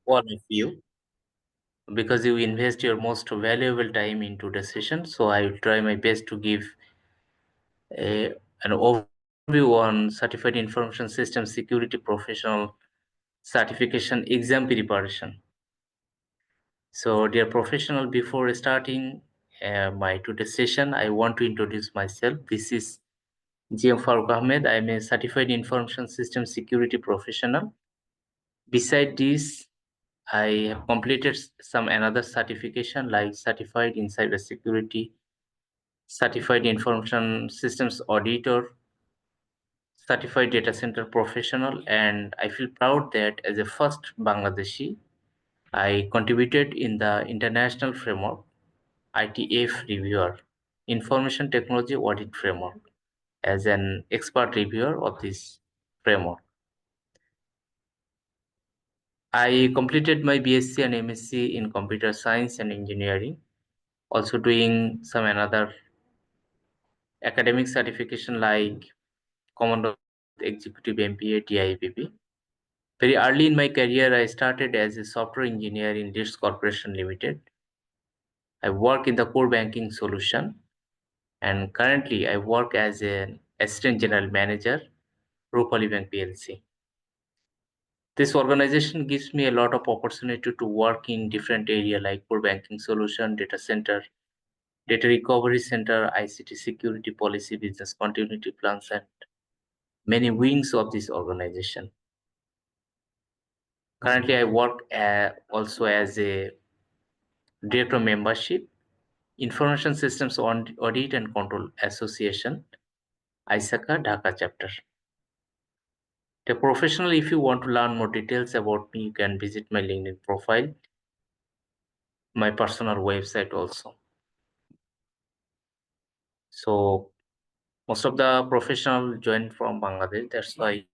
one of you because you invest your most valuable time into the session. So I will try my best to give an overview on Certified Information System Security Professional Certification Exam Preparation. So dear professional, before starting my today's session, I want to introduce myself. This is GM Farooq Ahmed. I am a Certified Information System Security Professional. Beside this, I have completed some another certification like Certified in Cybersecurity, Certified Information Systems Auditor, Certified Data Center Professional, and I feel proud that as a first Bangladeshi, I contributed in the international framework ITF reviewer, Information Technology Audit Framework, as an expert reviewer of this framework. I completed my BSc and MSc in Computer Science and Engineering, also doing some another academic certification like Commonwealth Executive MBA, TIPP. Very early in my career, I started as a software engineer in Dish Corporation Limited. I work in the core banking solution, and currently I work as an assistant general manager, Rupali Bank PLC. This organization gives me a lot of opportunity to work in different areas like core banking solution, data center, data recovery center, ICT security policy, business continuity plans, and many wings of this organization. Currently, I work also as a director membership, Information Systems Audit and Control Association, ISACA Dhaka chapter. The professional, if you want to learn more details about me, you can visit my LinkedIn profile, my personal website also. So most of the professional join from Bangladesh. That's why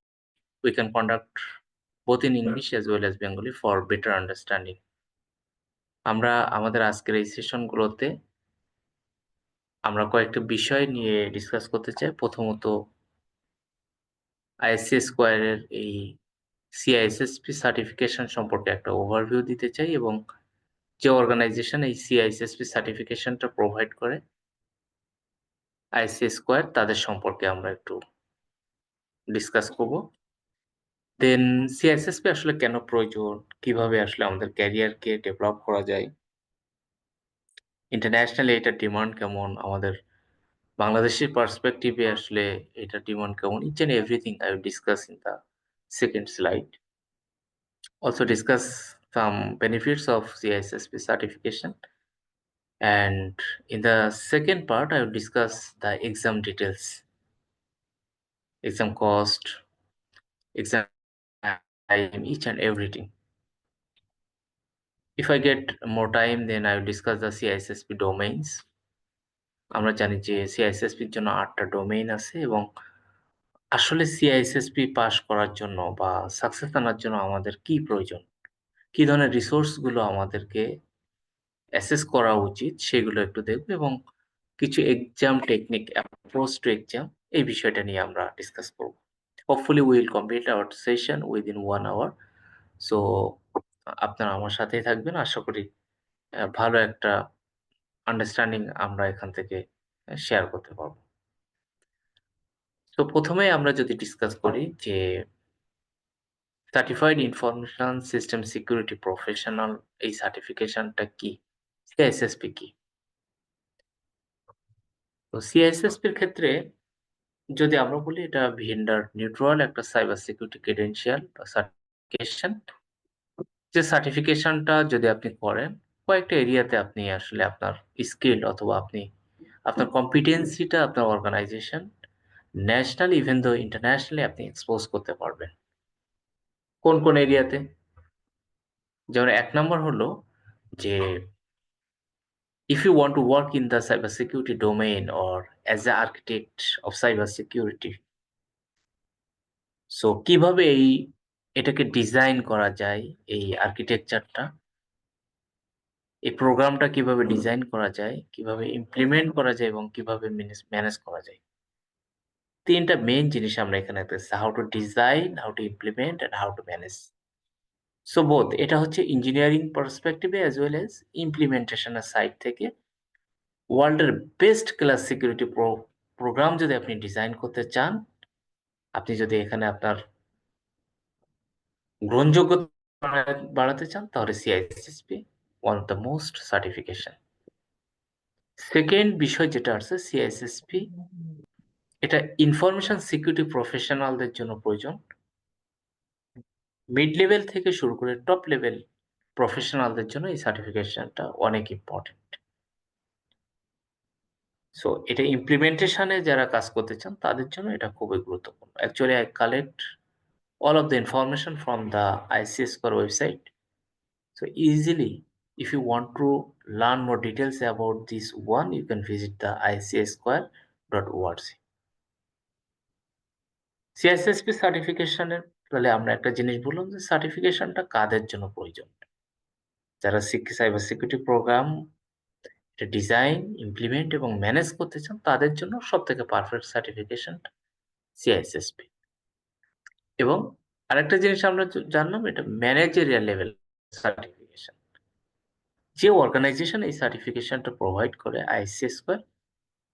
we can conduct both in English as well as Bengali for better understanding. আমরা আমাদের আজকের এই সেশনগুলোতে আমরা কয়েকটা বিষয় নিয়ে discuss করতে চাই। প্রথমত আইএসসি স্কোয়ারের এই সিআইএসএসপি সার্টিফিকেশন সম্পর্কে একটা ওভারভিউ দিতে চাই এবং যে অর্গানাইজেশন এই সিআইএসএসপি সার্টিফিকেশনটা প্রোভাইড করে আইএসসি স্কোয়ার তাদের সম্পর্কে আমরা একটু ডিসকাস করব। দেন সিআইএসএসপি আসলে কেন প্রয়োজন, কিভাবে আসলে আমাদের ক্যারিয়ারকে ডেভেলপ করা যায়, ইন্টারন্যাশনালি এটার ডিমান্ড কেমন, আমাদের বাংলাদেশের পার্সপেক্টিভে আসলে এটার ডিমান্ড কেমন, each and everything I will discuss in the second slide. Also discuss some benefits of CISSP certification. And in the second part, I will discuss the exam details, exam cost, exam time, each and everything. If I get more time, then I will discuss the CISSP domains. আমরা জানি যে সিআইএসএসপির জন্য ৮টা domain আছে এবং আসলে সিআইএসএসপি pass করার জন্য বা সাকসেস আনার জন্য আমাদের কি প্রয়োজন, কি ধরনের রিসোর্স গুলো আমাদেরকে অ্যাসেস করা উচিত সেগুলো একটু দেখব এবং কিছু exam technique, approach to exam, এই বিষয়টা নিয়ে আমরা ডিসকাস করব। Hopefully will complete our session within 1 hour. So আপনারা আমার সাথেই থাকবেন। আশা করি ভালো একটা আন্ডারস্ট্যান্ডিং আমরা এখান থেকে শেয়ার করতে পারব। তো প্রথমেই আমরা যদি ডিসকাস করি যে certified information system security professional এই সার্টিফিকেশনটা কি, সিআইএসএসপি কি। তো সিআইএসএসপির ক্ষেত্রে যদি আমরা বলি এটা ভেন্ডার নিউট্রাল একটা সাইবার সিকিউরিটি ক্রেডেনশিয়াল বা সার্টিফিকেশন। যে সার্টিফিকেশনটা যদি আপনি করেন, কয়েকটা এরিয়াতে আপনি আসলে আপনার স্কিল অথবা আপনি আপনার কম্পিটেন্সিটা আপনার organization national even though internationally আপনি এক্সপোজ করতে পারবেন। কোন কোন এরিয়াতে? যেমন ১ নম্বর হলো যে if you want to work in the cybersecurity domain or as an architect of cybersecurity, so কিভাবে এটাকে ডিজাইন করা যায়, এই আর্কিটেকচারটা, এই প্রোগ্রামটা কিভাবে ডিজাইন করা যায়, কিভাবে ইমপ্লিমেন্ট করা যায় এবং কিভাবে ম্যানেজ করা যায়। ৩ টা মেইন জিনিস আমরা এখানে দেখতেছি, how to design, how to implement and how to manage. So both, এটা হচ্ছে ইঞ্জিনিয়ারিং পার্সপেক্টিভে অ্যাজ ওয়েল এজ ইমপ্লিমেন্টেশনের সাইড থেকে ওয়ার্ল্ডের বেস্ট ক্লাস সিকিউরিটি প্রোগ্রাম যদি আপনি ডিজাইন করতে চান, আপনি যদি এখানে আপনার গ্রহণযোগ্যতা বাড়াতে চান, তাহলে সিআইএসএসপি one of the most certification. Second বিষয় যেটা আছে সিআইএসএসপি, এটা ইনফরমেশন সিকিউরিটি প্রফেশনালদের জন্য প্রয়োজন। মিড লেভেল থেকে শুরু করে টপ লেভেল প্রফেশনালদের জন্য এই সার্টিফিকেশনটা অনেক ইম্পর্টেন্ট। সো এটা ইমপ্লিমেন্টেশনে যারা কাজ করতে চান তাদের জন্য এটা খুবই গুরুত্বপূর্ণ। Actually I collect all of the information from the ICS Core website. So easily, if you want to learn more details about this one, you can visit the icsquare.org. সিএসএসপি সার্টিফিকেশনের তাহলে আমরা একটা জিনিস বললাম যে সার্টিফিকেশনটা কাদের জন্য প্রয়োজন। যারা সাইবার সিকিউরিটি প্রোগ্রাম এটা ডিজাইন, ইমপ্লিমেন্ট এবং ম্যানেজ করতে চান তাদের জন্য সবথেকে পারফেক্ট সার্টিফিকেশন সিআইএসএসপি। এবং আরেকটা জিনিস আমরা জানলাম, এটা ম্যানেজেরিয়াল লেভেল সার্টিফিকেশন। যে অর্গানাইজেশন এই সার্টিফিকেশনটা প্রোভাইড করে আইসিএস স্কোয়ার,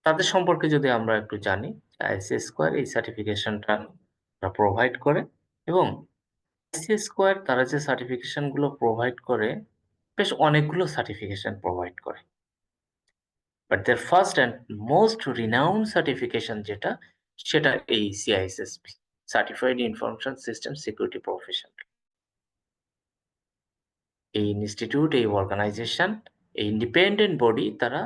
তাদের সম্পর্কে যদি আমরা একটু জানি, আইসিএস স্কোয়ার এই সার্টিফিকেশনটা প্রোভাইড করে এবং আইসিএস স্কোয়ার তারা যে সার্টিফিকেশন গুলো প্রোভাইড করে বেশ অনেকগুলো সার্টিফিকেশন প্রোভাইড করে। But their first and most renowned certification যেটা, সেটা এই সিআইএসএসপি, certified information system security profession. এই ইনস্টিটিউট, এই অর্গানাইজেশন, এই ইন্ডিপেন্ডেন্ট বডি তারা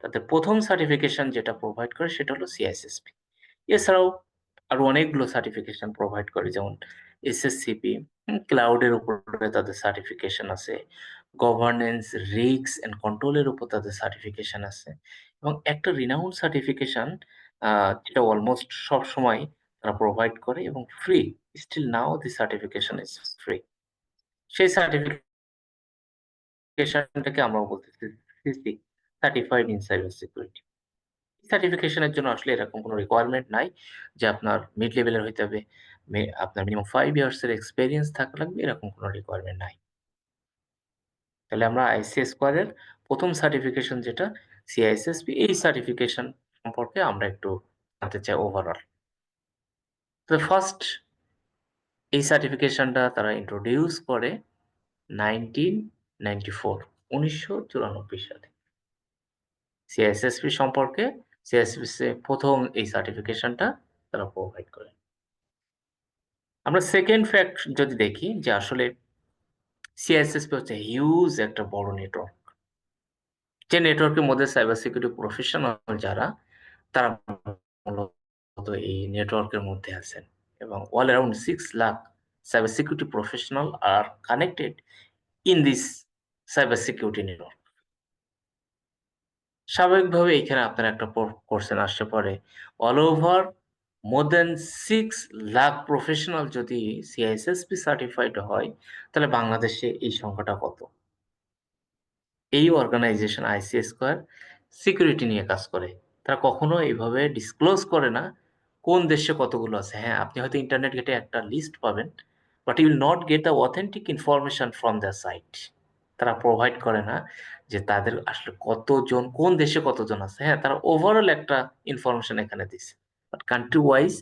তাদের প্রথম সার্টিফিকেশন যেটা প্রোভাইড করে সেটা হলো সিআইএসএসপি। এছাড়াও আরো অনেকগুলো সার্টিফিকেশন প্রোভাইড করে, যেমন এসএসসিপি, ক্লাউডের উপরে তাদের সার্টিফিকেশন আছে, গভর্নেন্স, রিস্ক এন্ড কন্ট্রোলের উপর তাদের সার্টিফিকেশন আছে এবং একটা রিনাউন্ড সার্টিফিকেশন যেটা অলমোস্ট সব সময় তারা প্রোভাইড করে এবং free, still now the certification is free. সেই সার্টিফিকেশনটাকে আমরা বলতেছি CC, certified in cyber security. সার্টিফিকেশনের জন্য আসলে এরকম কোনো রিকোয়ারমেন্ট নাই যে আপনার মিড লেভেলের হইতে হবে, আপনার মিনিমাম 5 ইয়ার্স এর এক্সপেরিয়েন্স থাকা লাগবে, এরকম কোনো রিকোয়ারমেন্ট নাই। তাহলে আমরা আইসিএস স্কোয়ারের প্রথম সার্টিফিকেশন যেটা সিআইএসএসপি, এই সার্টিফিকেশন সম্পর্কে আমরা একটু জানতে চাই ওভারঅল। তো ফার্স্ট এই সার্টিফিকেশনটা তারা ইন্ট্রোডিউস করে 1994, 1994 সালে। সিআইএসএসপি সম্পর্কে সিআইএসএসপি প্রথম এই সার্টিফিকেশনটা তারা প্রোভাইড করে। আমরা সেকেন্ড ফ্যাক্ট যদি দেখি যে আসলে সিআইএসএসপি হচ্ছে হিউজ একটা বড় নেটওয়ার্ক। যে নেটওয়ার্কের মধ্যে সাইবার সিকিউরিটি প্রফেশনাল যারা, তারা মূলত এই নেটওয়ার্কের মধ্যে আছেন এবং all around 6 lakh cyber security professional are connected in this cyber security network. স্বাভাবিকভাবে এখানে আপনার একটা কোশ্চেন আসতে পারে, all over more than 6 lakh professional যদি সিআইএসএসপি সার্টিফাইড হয়, তাহলে বাংলাদেশে এই সংখ্যাটা কত? এই অর্গানাইজেশন আইসিএস স্কয়ার সিকিউরিটি নিয়ে কাজ করে। তারা কখনো এইভাবে ডিসক্লোজ করে না কোন দেশে কতগুলো আছে। হ্যাঁ, আপনি হয়তো ইন্টারনেট ঘেঁটে একটা লিস্ট পাবেন, but you will not get the authentic information from the site. তারা প্রোভাইড করে না যে তাদের আসলে কতজন, কোন দেশে কতজন আছে। হ্যাঁ, তারা ওভারঅল একটা ইনফরমেশন এখানে দিছে। বাট কান্ট্রি ওয়াইজ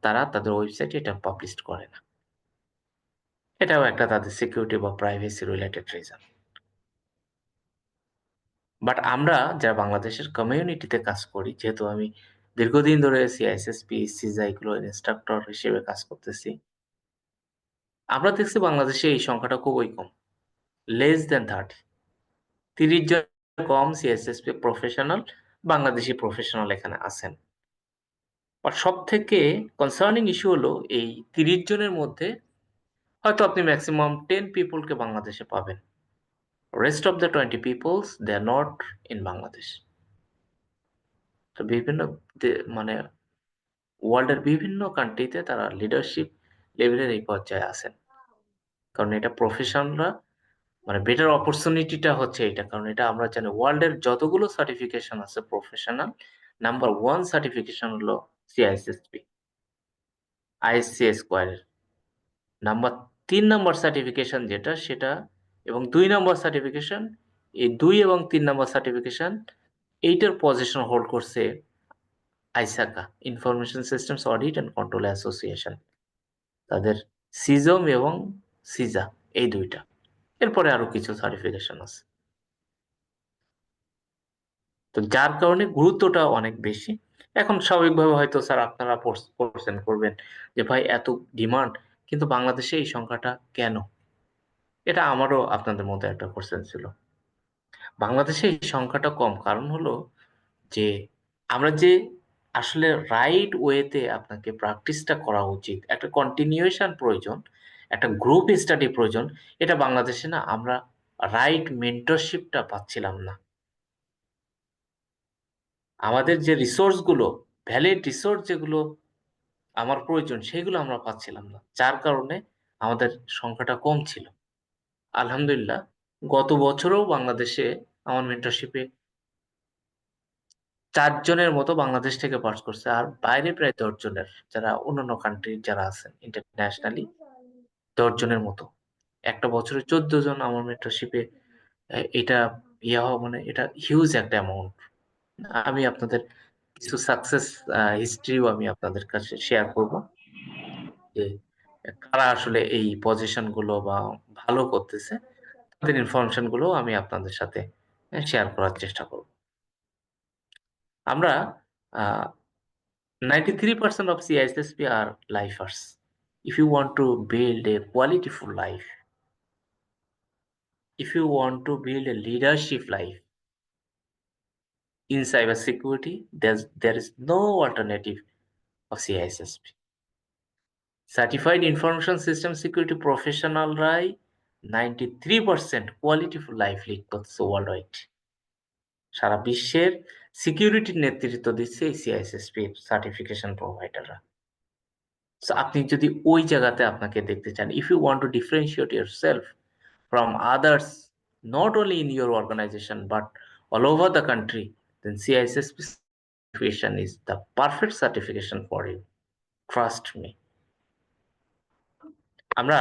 তারা তাদের ওয়েবসাইটে এটা পাবলিশ করে না। এটাও একটা তাদের সিকিউরিটি বা প্রাইভেসি রিলেটেড রিজন। বাট আমরা যারা বাংলাদেশের কমিউনিটিতে কাজ করি, যেহেতু আমি দীর্ঘদিন ধরে সিআইএসএসপি, সিজা এগুলো ইন্সট্রাক্টর হিসেবে কাজ করতেছি। আমরা দেখছি বাংলাদেশে এই সংখ্যাটা খুবই কম। Less than 30। 30 জন কম সিআইএসএসপি প্রফেশনাল, বাংলাদেশি প্রফেশনাল এখানে আছেন। বাট সবথেকে কনসার্নিং ইস্যু হলো এই 30 জনের মধ্যে হয়তো আপনি ম্যাক্সিমাম 10 পিপলকে বাংলাদেশে পাবেন। Rest of the 20 peoples they are not in Bangladesh. তো বিভিন্ন মানে ওয়ার্ল্ডের বিভিন্ন কান্ট্রিতে তারা লিডারশিপ লেভেলের এই পর্যায়ে আছেন। কারণ এটা প্রফেশনালরা মানে বেটার অপরচুনিটিটা হচ্ছে এটা। কারণ এটা আমরা জানি ওয়ার্ল্ডের যতগুলো সার্টিফিকেশন আছে প্রফেশনাল, নাম্বার 1 সার্টিফিকেশন হলো সিআইএসএসপি, আইএসসি স্কোয়ারের। নাম্বার 3 নম্বর সার্টিফিকেশন যেটা সেটা এবং 2 নম্বর সার্টিফিকেশন, এই 2 এবং 3 নম্বর সার্টিফিকেশন এইটার পজিশন হোল্ড করছে ISACA, information systems audit and control association. তাদের সিজম এবং সিজা, এই দুইটা। এরপরে আরো কিছু সার্টিফিকেশন আছে। তো যার কারণে গুরুত্বটা অনেক বেশি। এখন স্বাভাবিকভাবে হয়তো স্যার আপনারা কোশ্চেন করবেন যে ভাই এত ডিমান্ড, কিন্তু বাংলাদেশে এই সংখ্যাটা কেন? এটা আমারও আপনাদের মধ্যে একটা কোশ্চেন ছিল। বাংলাদেশে এই সংখ্যাটা কম কারণ হলো যে আমরা যে আসলে রাইট ওয়েতে আপনাকে প্র্যাকটিসটা করা উচিত, একটা কন্টিনিউয়েশন প্রয়োজন, একটা গ্রুপ স্টাডি প্রয়োজন, এটা বাংলাদেশে না আমরা রাইট মেন্টরশিপটা পাচ্ছিলাম না। আমাদের যে রিসোর্স গুলো, ভ্যালিড রিসোর্স যেগুলো আমার প্রয়োজন, সেগুলো আমরা পাচ্ছিলাম না, যার কারণে আমাদের সংখ্যাটা কম ছিল। আলহামদুলিল্লাহ, গত বছরও বাংলাদেশে আমার মেন্টরশিপে 4 জনের মতো বাংলাদেশ থেকে পাস করছে, আর বাইরে প্রায় 10 জনের, যারা অন্যান্য কান্ট্রি যারা আছেন ইন্টারন্যাশনালি, 10 জনের মতো। একটা বছরে 14 জন আমার মেন্টরশিপে। এটা ইয়া হওয়া মানে এটা হিউজ একটা অ্যামাউন্ট। আমি আপনাদের কিছু সাকসেস হিস্ট্রিও আমি আপনাদের কাছে শেয়ার করব, যে কারা আসলে এই পজিশন গুলো বা ভালো করতেছে, তাদের ইনফরমেশন গুলো আমি আপনাদের সাথে শেয়ার করার চেষ্টা করব। আমরা 93% of CISSP are lifers. If you want to build a qualityful life, if you want to build a leadership life in cybersecurity, there is no alternative of CISSP. Certified Information System Security Professional Rai 93% qualityful life lead করছে world wide. সারা বিশ্বের সিকিউরিটির নেতৃত্ব দিচ্ছে এই সিআইএসএসপি certification প্রোভাইডাররা। So আপনি যদি ওই জায়গাতে আপনাকে দেখতে চান, if you want to differentiate yourself from others, not only in your organization but all over the country, then CISSP certification is the perfect certification for you. Trust me. আমরা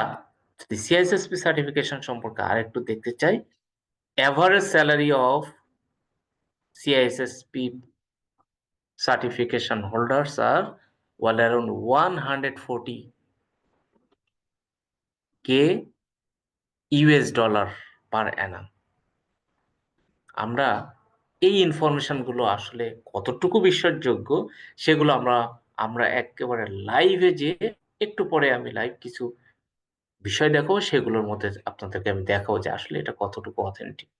যদি CISSP certification সম্পর্কে আরেকটু দেখতে চাই, average salary of CISSP certification holders are well around 140K US dollar per annum. আমরা এই information গুলো আসলে কতটুকু বিশ্বাসযোগ্য, সেগুলো আমরা আমরা একেবারে লাইভে যে একটু পরে আমি লাইভ কিছু বিষয় দেখাবো, সেগুলোর মধ্যে আপনাদেরকে আমি দেখাবো যে আসলে এটা কতটুকু authentic.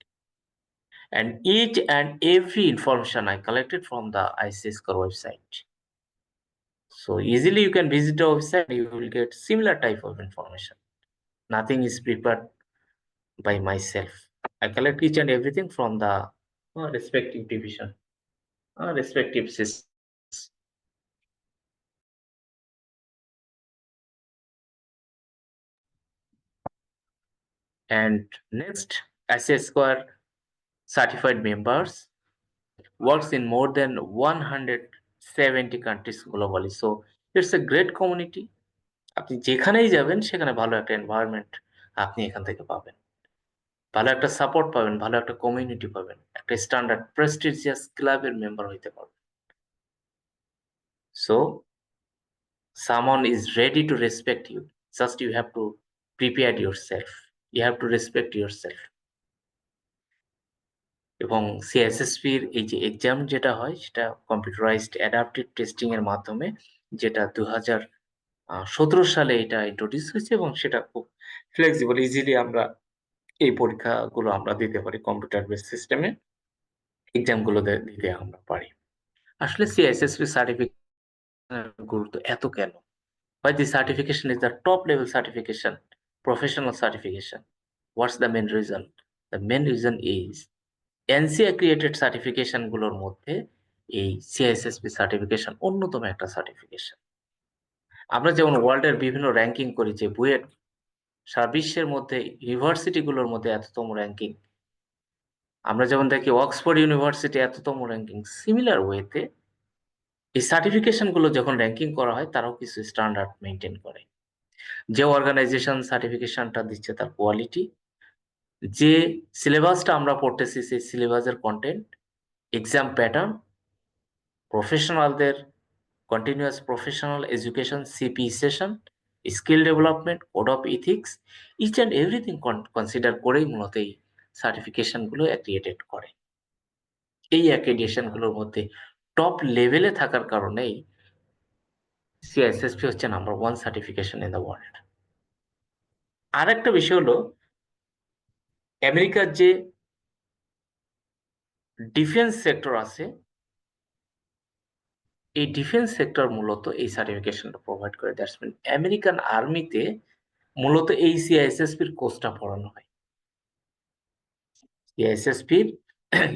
And each and every information I collected from the ICS Core website. So easily you can visit the website, you will get similar type of information. Nothing is prepared by myself. I collect each and everything from the respective division, respective systems. And next, ICS Square certified members works in more than 170 countries globally. So it's a great community. আপনি যেখানেই যাবেন সেখানে ভালো একটা environment আপনি এখান থেকে পাবেন, ভালো একটা সাপোর্ট পাবেন, ভালো একটা কমিউনিটি পাবেন, একটা স্ট্যান্ডার্ড প্রেস্টিজিয়াস ক্লাবের মেম্বার হইতে পারবেন। So someone is ready to respect you, just you have to prepare yourself, you have to respect yourself. এবং সিএসএসপির এই যে এক্সাম যেটা হয় সেটা কম্পিউটারাইজড অ্যাডাপটিভ টেস্টিং এর মাধ্যমে, যেটা 2017 সালে এটা ইন্ট্রোডিউস হয়েছে, এবং সেটা খুব ফ্লেক্সিবল, ইজিলি আমরা এই পরীক্ষাগুলো আমরা দিতে পারি, কম্পিউটার বেস সিস্টেমে এক্সাম গুলো দিতে আমরা পারি। আসলে সিএসএসপি সার্টিফিকেশনের গুরুত্ব এত কেন? Why this certification is the top level certification, professional certification? What's the main reason? The main reason is NCA created certification গুলোর মধ্যে এই সিআইএসএসপি সার্টিফিকেশন অন্যতম একটা সার্টিফিকেশন। আমরা যেমন ওয়ার্ল্ডের বিভিন্ন র্যাঙ্কিং করি, যে বুয়েট সারা বিশ্বের মধ্যে ইউনিভার্সিটি গুলোর মধ্যে এততম র্যাঙ্কিং, আমরা যেমন দেখি অক্সফোর্ড ইউনিভার্সিটি এততম র্যাঙ্কিং, সিমিলার ওয়েতে এই সার্টিফিকেশন গুলো যখন র্যাঙ্কিং করা হয় তারাও কিছু স্ট্যান্ডার্ড মেনটেন করে। যে অর্গানাইজেশন সার্টিফিকেশনটা দিচ্ছে তার কোয়ালিটি, যে সিলেবাসটা আমরা পড়তেছি সেই সিলেবাসের কন্টেন্ট, এক্সাম প্যাটার্ন, প্রফেশনালদের continuous professional education CP session, skill development, code of ethics, each and everything consider করেই মূলত এই সার্টিফিকেশনগুলো অ্যাক্রিডিটেড করে। এই অ্যাক্রিডিটেশনগুলোর মধ্যে টপ লেভেলে থাকার কারণেই সিআইএসএসপি হচ্ছে number one certification in the world. আর একটা বিষয় হলো আমেরিকার যে ডিফেন্স সেক্টর আছে, এই ডিফেন্স সেক্টর মূলত এই সার্টিফিকেশনটা প্রোভাইড করে। দ্যাটস মিন আমেরিকান আর্মিতে মূলত এই সিআইএসএসপির কোর্সটা পড়ানো হয়। সিআইএসএসপির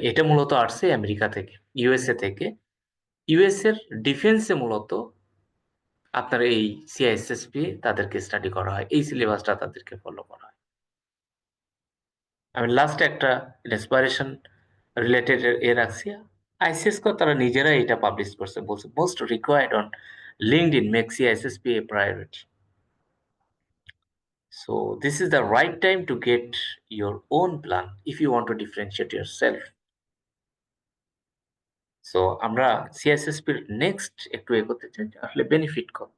এটা মূলত আসছে আমেরিকা থেকে, ইউএসএ থেকে। ইউএস এর ডিফেন্সে মূলত আপনার এই সিআইএসএসপি তাদেরকে স্টাডি করা হয়, এই সিলেবাসটা তাদেরকে ফলো করা হয়। আমি লাস্ট একটা ইন্সপিরেশন রিলেটেড এ রাখছি। আইসিএস কো তারা নিজেরাই এটা পাবলিশ করছে, বলছে most required on LinkedIn make সিআইএসএসপি A priority. So this is the right time to get your own plan if you want to differentiate yourself. So আমরা সিএসএসপি এর নেক্সট একটু এগোতে চাই যে আসলে বেনিফিট কত।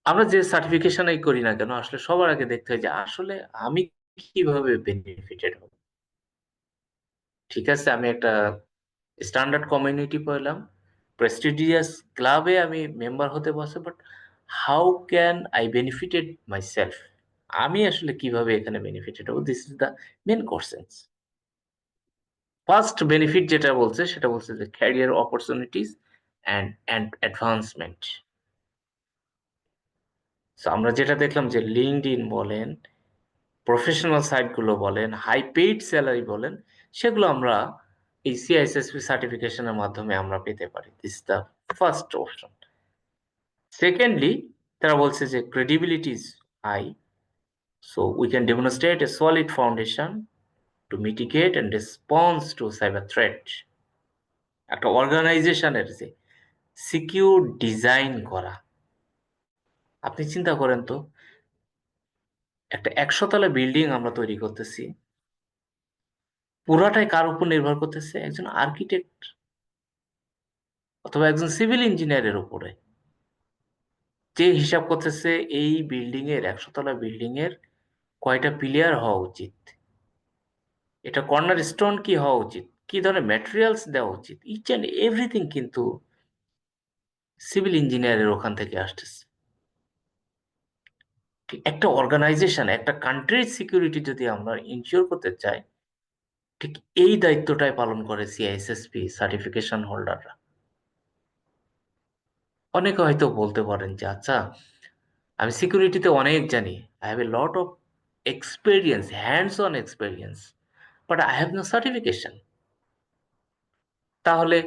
আমরা যে সার্টিফিকেশনই করি না কেন, আসলে সবার আগে দেখতে হয় যে আসলে আমি কিভাবে বেনিফিটেড হব। ঠিক আছে, আমি একটা স্ট্যান্ডার্ড কমিউনিটি পেলাম, প্রেস্টিজিয়াস ক্লাবে আমি মেম্বার হতে বসে, but how can I benefited my self? আমি আসলে কিভাবে এখানে বেনিফিটেড হবো? This is the main question. First benefit যেটা বলছে সেটা বলছে যে career opportunities and advancement. So আমরা যেটা দেখলাম যে লিঙ্কডইন বলেন, প্রফেশনাল সাইট গুলো বলেন, হাই পেইড স্যালারি বলেন, সেগুলো আমরা এই সিআইএসএসপি সার্টিফিকেশনের মাধ্যমে আমরা পেতে পারি। This the first option. Secondly, তারা বলছে যে credibility is high, so we can demonstrate a solid foundation to mitigate and response to cyber threat. একটা অর্গানাইজেশনের যে সিকিউর ডিজাইন করা, আপনি চিন্তা করেন তো, একটা 100 তলা বিল্ডিং আমরা তৈরি করতেছি, পুরাটাই কার উপর নির্ভর করতেছে? একজন আর্কিটেক্ট অথবা একজন সিভিল ইঞ্জিনিয়ারের উপরে, যে হিসাব করতেছে এই বিল্ডিং এর 100 তলা বিল্ডিং এর কয়টা পিলিয়ার হওয়া উচিত, এটা কর্নার স্টোন কি হওয়া উচিত, কি ধরনের ম্যাটেরিয়ালস দেওয়া উচিত, ইচ অ্যান্ড এভরিথিং কিন্তু সিভিল ইঞ্জিনিয়ারের ওখান থেকে আসতেছে। একটা অর্গানাইজেশন, একটা কান্ট্রির সিকিউরিটি যদি আমরা ইনশিওর করতে চাই, ঠিক এই দায়িত্বটাই পালন করে সিআইএসএসপি সার্টিফিকেশন হোল্ডাররা। অনেকে হয়তো বলতে পারেন যে আচ্ছা, আমি সিকিউরিটিতে অনেক জানি, I have a lot of experience, hands on experience, but I have no certification. তাহলে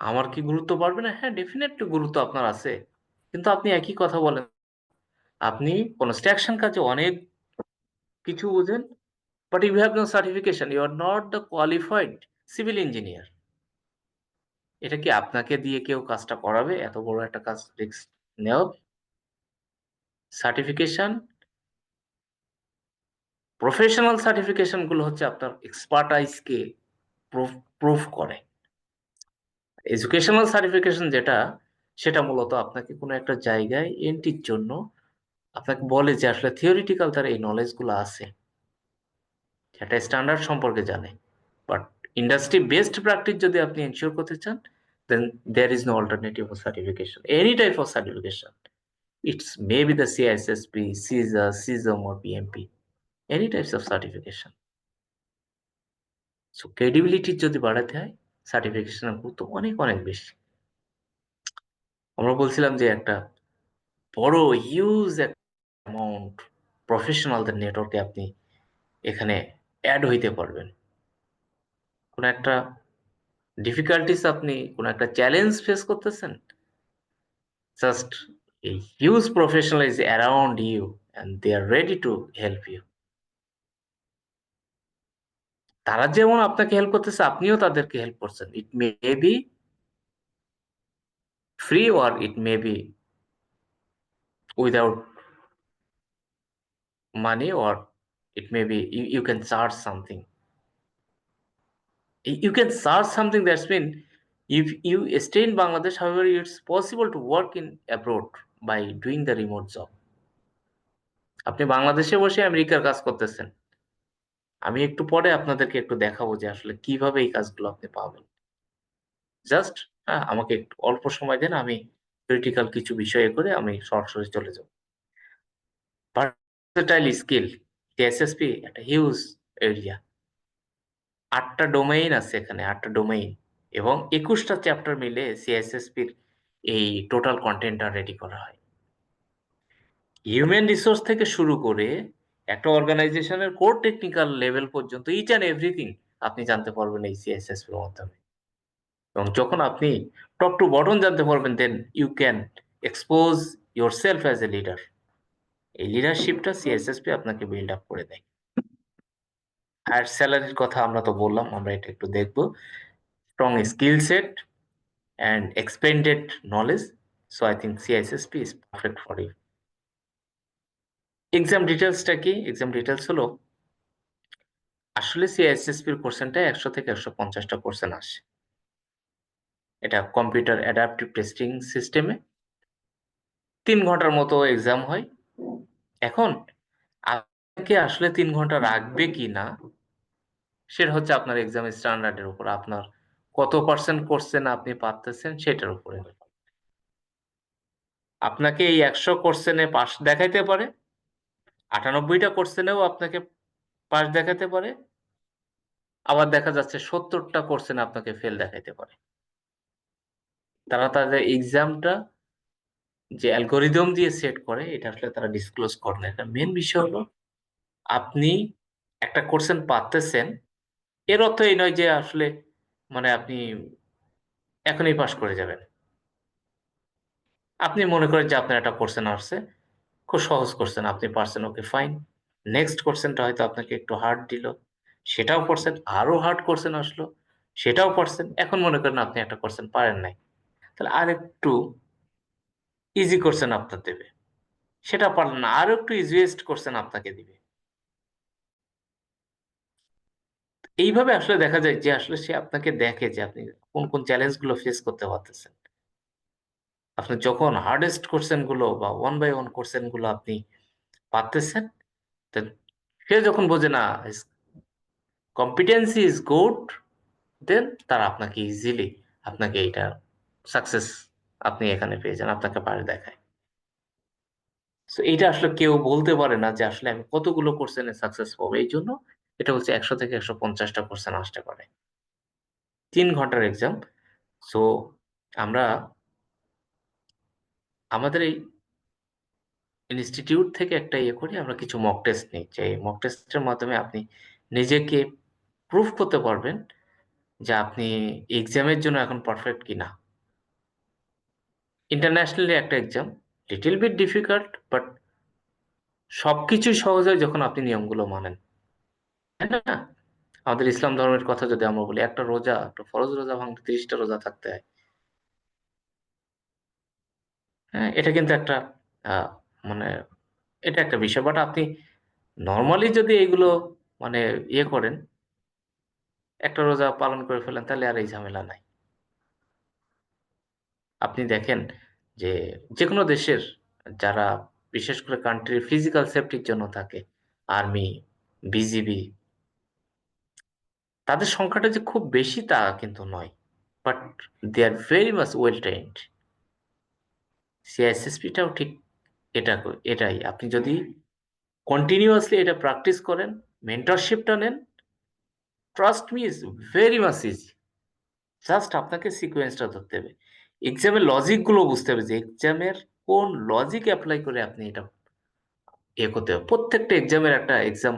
আমার কি গুরুত্ব বাড়বে না? হ্যাঁ, ডেফিনেটলি গুরুত্ব আপনার আছে। কিন্তু আপনি একই কথা বলেন, আপনি কনস্ট্রাকশন কাজে অনেক কিছু বোঝেন, but you have no certification, you are not the qualified civil engineer. এটা কি আপনাকে দিয়ে কেউ কাজটা করাবে? এত বড় একটা কাজ রিস্ক নেওয়া? সার্টিফিকেশন, প্রফেশনাল সার্টিফিকেশন গুলো হচ্ছে আপনার এক্সপার্টাইজ কে প্রুফ করে। এডুকেশনাল সার্টিফিকেশন যেটা, সেটা মূলত আপনাকে কোনো একটা জায়গায় এন্ট্রির জন্য আপনাকে বলে যে আসলে থিওরিটিক্যাল তার এই নলেজ গুলো আছে, সেটা স্ট্যান্ডার্ড সম্পর্কে জানে। বাট ইন্ডাস্ট্রি বেস্ট প্র্যাকটিস যদি আপনি এনশিওর করতে চান, then there is no alternative for certification, any type of certification. It's maybe the CISSP, CISA, CISM or PMP, any types of certification. So credibility যদি বাড়াতে হয়, সার্টিফিকেশনের গুরুত্ব অনেক অনেক বেশি। আমরা বলছিলাম যে একটা বড় হিউজ অ্যামাউন্ট প্রফেশনালদের নেটওয়ার্কে আপনি এখানে অ্যাড হইতে পারবেন। কোন একটা ডিফিকাল্টিস, আপনি কোন একটা চ্যালেঞ্জ ফেস করতেছেন, just a huge professional is around you and they are ready to help you. তারা যেমন আপনাকে হেল্প করতেছে, আপনিও তাদেরকে হেল্প করছেন। It may be free or it may be without money, or it may be you can charge something. You can charge something, that's mean if you stay in Bangladesh, however, it's possible to work in abroad by doing the remote job. আপনি বাংলাদেশে বসে আমেরিকার কাজ করতেছেন। আমি একটু পরে আপনাদেরকে একটু দেখাবো যে আসলে কিভাবে এই কাজগুলো আপনি পাবেন। জাস্ট আমাকে একটু অল্প সময় দেন, আমি ক্রিটিক্যাল কিছু বিষয় করে আমি সরাসরি চলে যাব। ভার্সেটাইল স্কিল, এসএসপি একটা হিউজ এরিয়া। ৮টা ডোমেইন আছে এখানে, ৮টা ডোমেইন এবং ২১টা চ্যাপ্টার মিলে সিএসএসপির এই টোটাল কনটেন্টটা রেডি করা হয়। হিউম্যান রিসোর্স থেকে শুরু করে একটা অর্গানাইজেশনের কোর টেকনিক্যাল লেভেল পর্যন্ত ইচ অ্যান্ড এভরিথিং আপনি জানতে পারবেন এই সিএসএসপির মাধ্যমে। এবং যখন আপনি টপ টু বটম জানতে পারবেন, then you can expose yourself as a leader. এই লিডারশিপটা সিএসএসপি আপনাকে বিল্ড আপ করে দেয়। হায়ার স্যালারির কথা আমরা তো বললাম, আমরা এটা একটু দেখবো। Strong skill set and expanded knowledge. So I think CISSP is perfect for you. Exam ডিটেলসটা কি? এক্সাম ডিটেলস হলো আসলে সিআইএসএসপির কোশ্চেনটা ১০০ থেকে ১৫০টা কোশ্চেন আসে। এটা কম্পিউটার অ্যাডাপটিভ টেস্টিং সিস্টেমে ৩ ঘন্টার মতো এক্সাম হয়। এখন আপনাকে আসলে ৩ ঘন্টা রাখবে কি না সেটা হচ্ছে আপনার এক্সাম স্ট্যান্ডার্ডের উপর, আপনার কত পার্সেন্ট কোশ্চেন আপনি পারতেছেন সেটার উপরে। আপনাকে এই ১০০ কোশ্চেনে পাস দেখাইতে পারে, ৯৮টা কোশ্চেনেও আপনাকে পাস দেখাতে পারে, আবার দেখা যাচ্ছে ৭০টা কোশ্চেনে আপনাকে ফেল দেখাইতে পারে। তারা তাদের এক্সামটা যে অ্যালগরিদম দিয়ে সেট করে এটা আসলে তারা ডিসক্লোজ করে না। এটা মেইন বিষয় হলো আপনি একটা কোশ্চেন পারতেছেন, এর অর্থ এই নয় যে আসলে মানে আপনি এখনই পাস করে যাবেন। আপনি মনে করেন যে আপনার একটা কোশ্চেন আসছে, খুব সহজ কোশ্চেন আপনি পারছেন, ওকে ফাইন। নেক্সট কোশ্চেনটা হয়তো আপনাকে একটু হার্ড দিল, সেটাও পারছেন। আরো হার্ড কোশ্চেন আসলো, সেটাও পারছেন। এখন মনে করেন আপনি একটা কোশ্চেন পারেন নাই, তাহলে আরেকটু ইজি কোশ্চেন আপনার দেবে। সেটা পারলেন না, আরো একটু ইজিয়েস্ট কোশ্চেন আপনাকে দিবে। এইভাবে আসলে দেখা যায় যে আসলে সে আপনাকে দেখে যে আপনি কোন কোন চ্যালেঞ্জ গুলো ফেস করতে পারতেছেন। আপনি যখন হার্ডেস্ট কোশ্চেন গুলো বা ওয়ান বাই ওয়ান কোশ্চেন গুলো আপনি পারতেছেন, তো সে যখন বোঝে না কম্পিটেন্সি ইজ গুড, দেন তারা আপনাকে ইজিলি আপনাকে এটা সাকসেস আপনি এখানে পেয়ে যান, আপনাকে পারে দেখায়। সো এইটা আসলে কেউ বলতে পারে না যে আসলে আমি কতগুলো কোশ্চেনে সাকসেস পাবো। এই জন্য এটা হচ্ছে ১০০ থেকে ১৫০টা কোশ্চেন আসতে পারে। ৩ ঘন্টার এক্সাম। সো আমরা আমাদের এই ইনস্টিটিউট থেকে একটা ইয়ে করি, আমরা কিছু মক টেস্ট নিই। যে মক টেস্টের মাধ্যমে আপনি নিজেকে প্রুভ করতে পারবেন যে আপনি এক্সামের জন্য এখন পারফেক্ট কিনা। ইন্টারন্যাশনালি একটা exam, little bit difficult, but সবকিছুই সহজ হয় যখন আপনি নিয়মগুলো মানেন। তাই না? আমাদের ইসলাম ধর্মের কথা যদি আমরা বলি, একটা রোজা, একটা ফরজ রোজা ভাঙতে ৩০টা রোজা থাকতে হয়। হ্যাঁ? এটা কিন্তু একটা আ মানে এটা একটা বিষয়। বাট আপনি নরমালি যদি এগুলো মানে ইয়ে করেন, একটা রোজা পালন করে ফেলেন, তাহলে আর এই ঝামেলা নাই। আপনি দেখেন যে যেকোনো দেশের যারা বিশেষ করে কান্ট্রির ফিজিক্যাল সেফটির জন্য থাকে, আর্মি, বিজিবি, তাদের সংখ্যাটা যে খুব বেশি তা কিন্তু নয়। But they are very much well trained. CISSP টাও ঠিক এটাই। আপনি যদি কন্টিনিউয়াসলি এটা প্র্যাকটিস করেন, মেন্টরশিপটা নেন, trust me is very much easy. Just আপনাকে সিকোয়েন্সটা ধরতে হবে। এক্সামের লজিক গুলো বুঝতে হবে যে এক্সামের কোন লজিক এপ্লাই করে আপনি এটা ইয়ে করতে হবে। প্রত্যেকটা এক্সামের একটা এক্সাম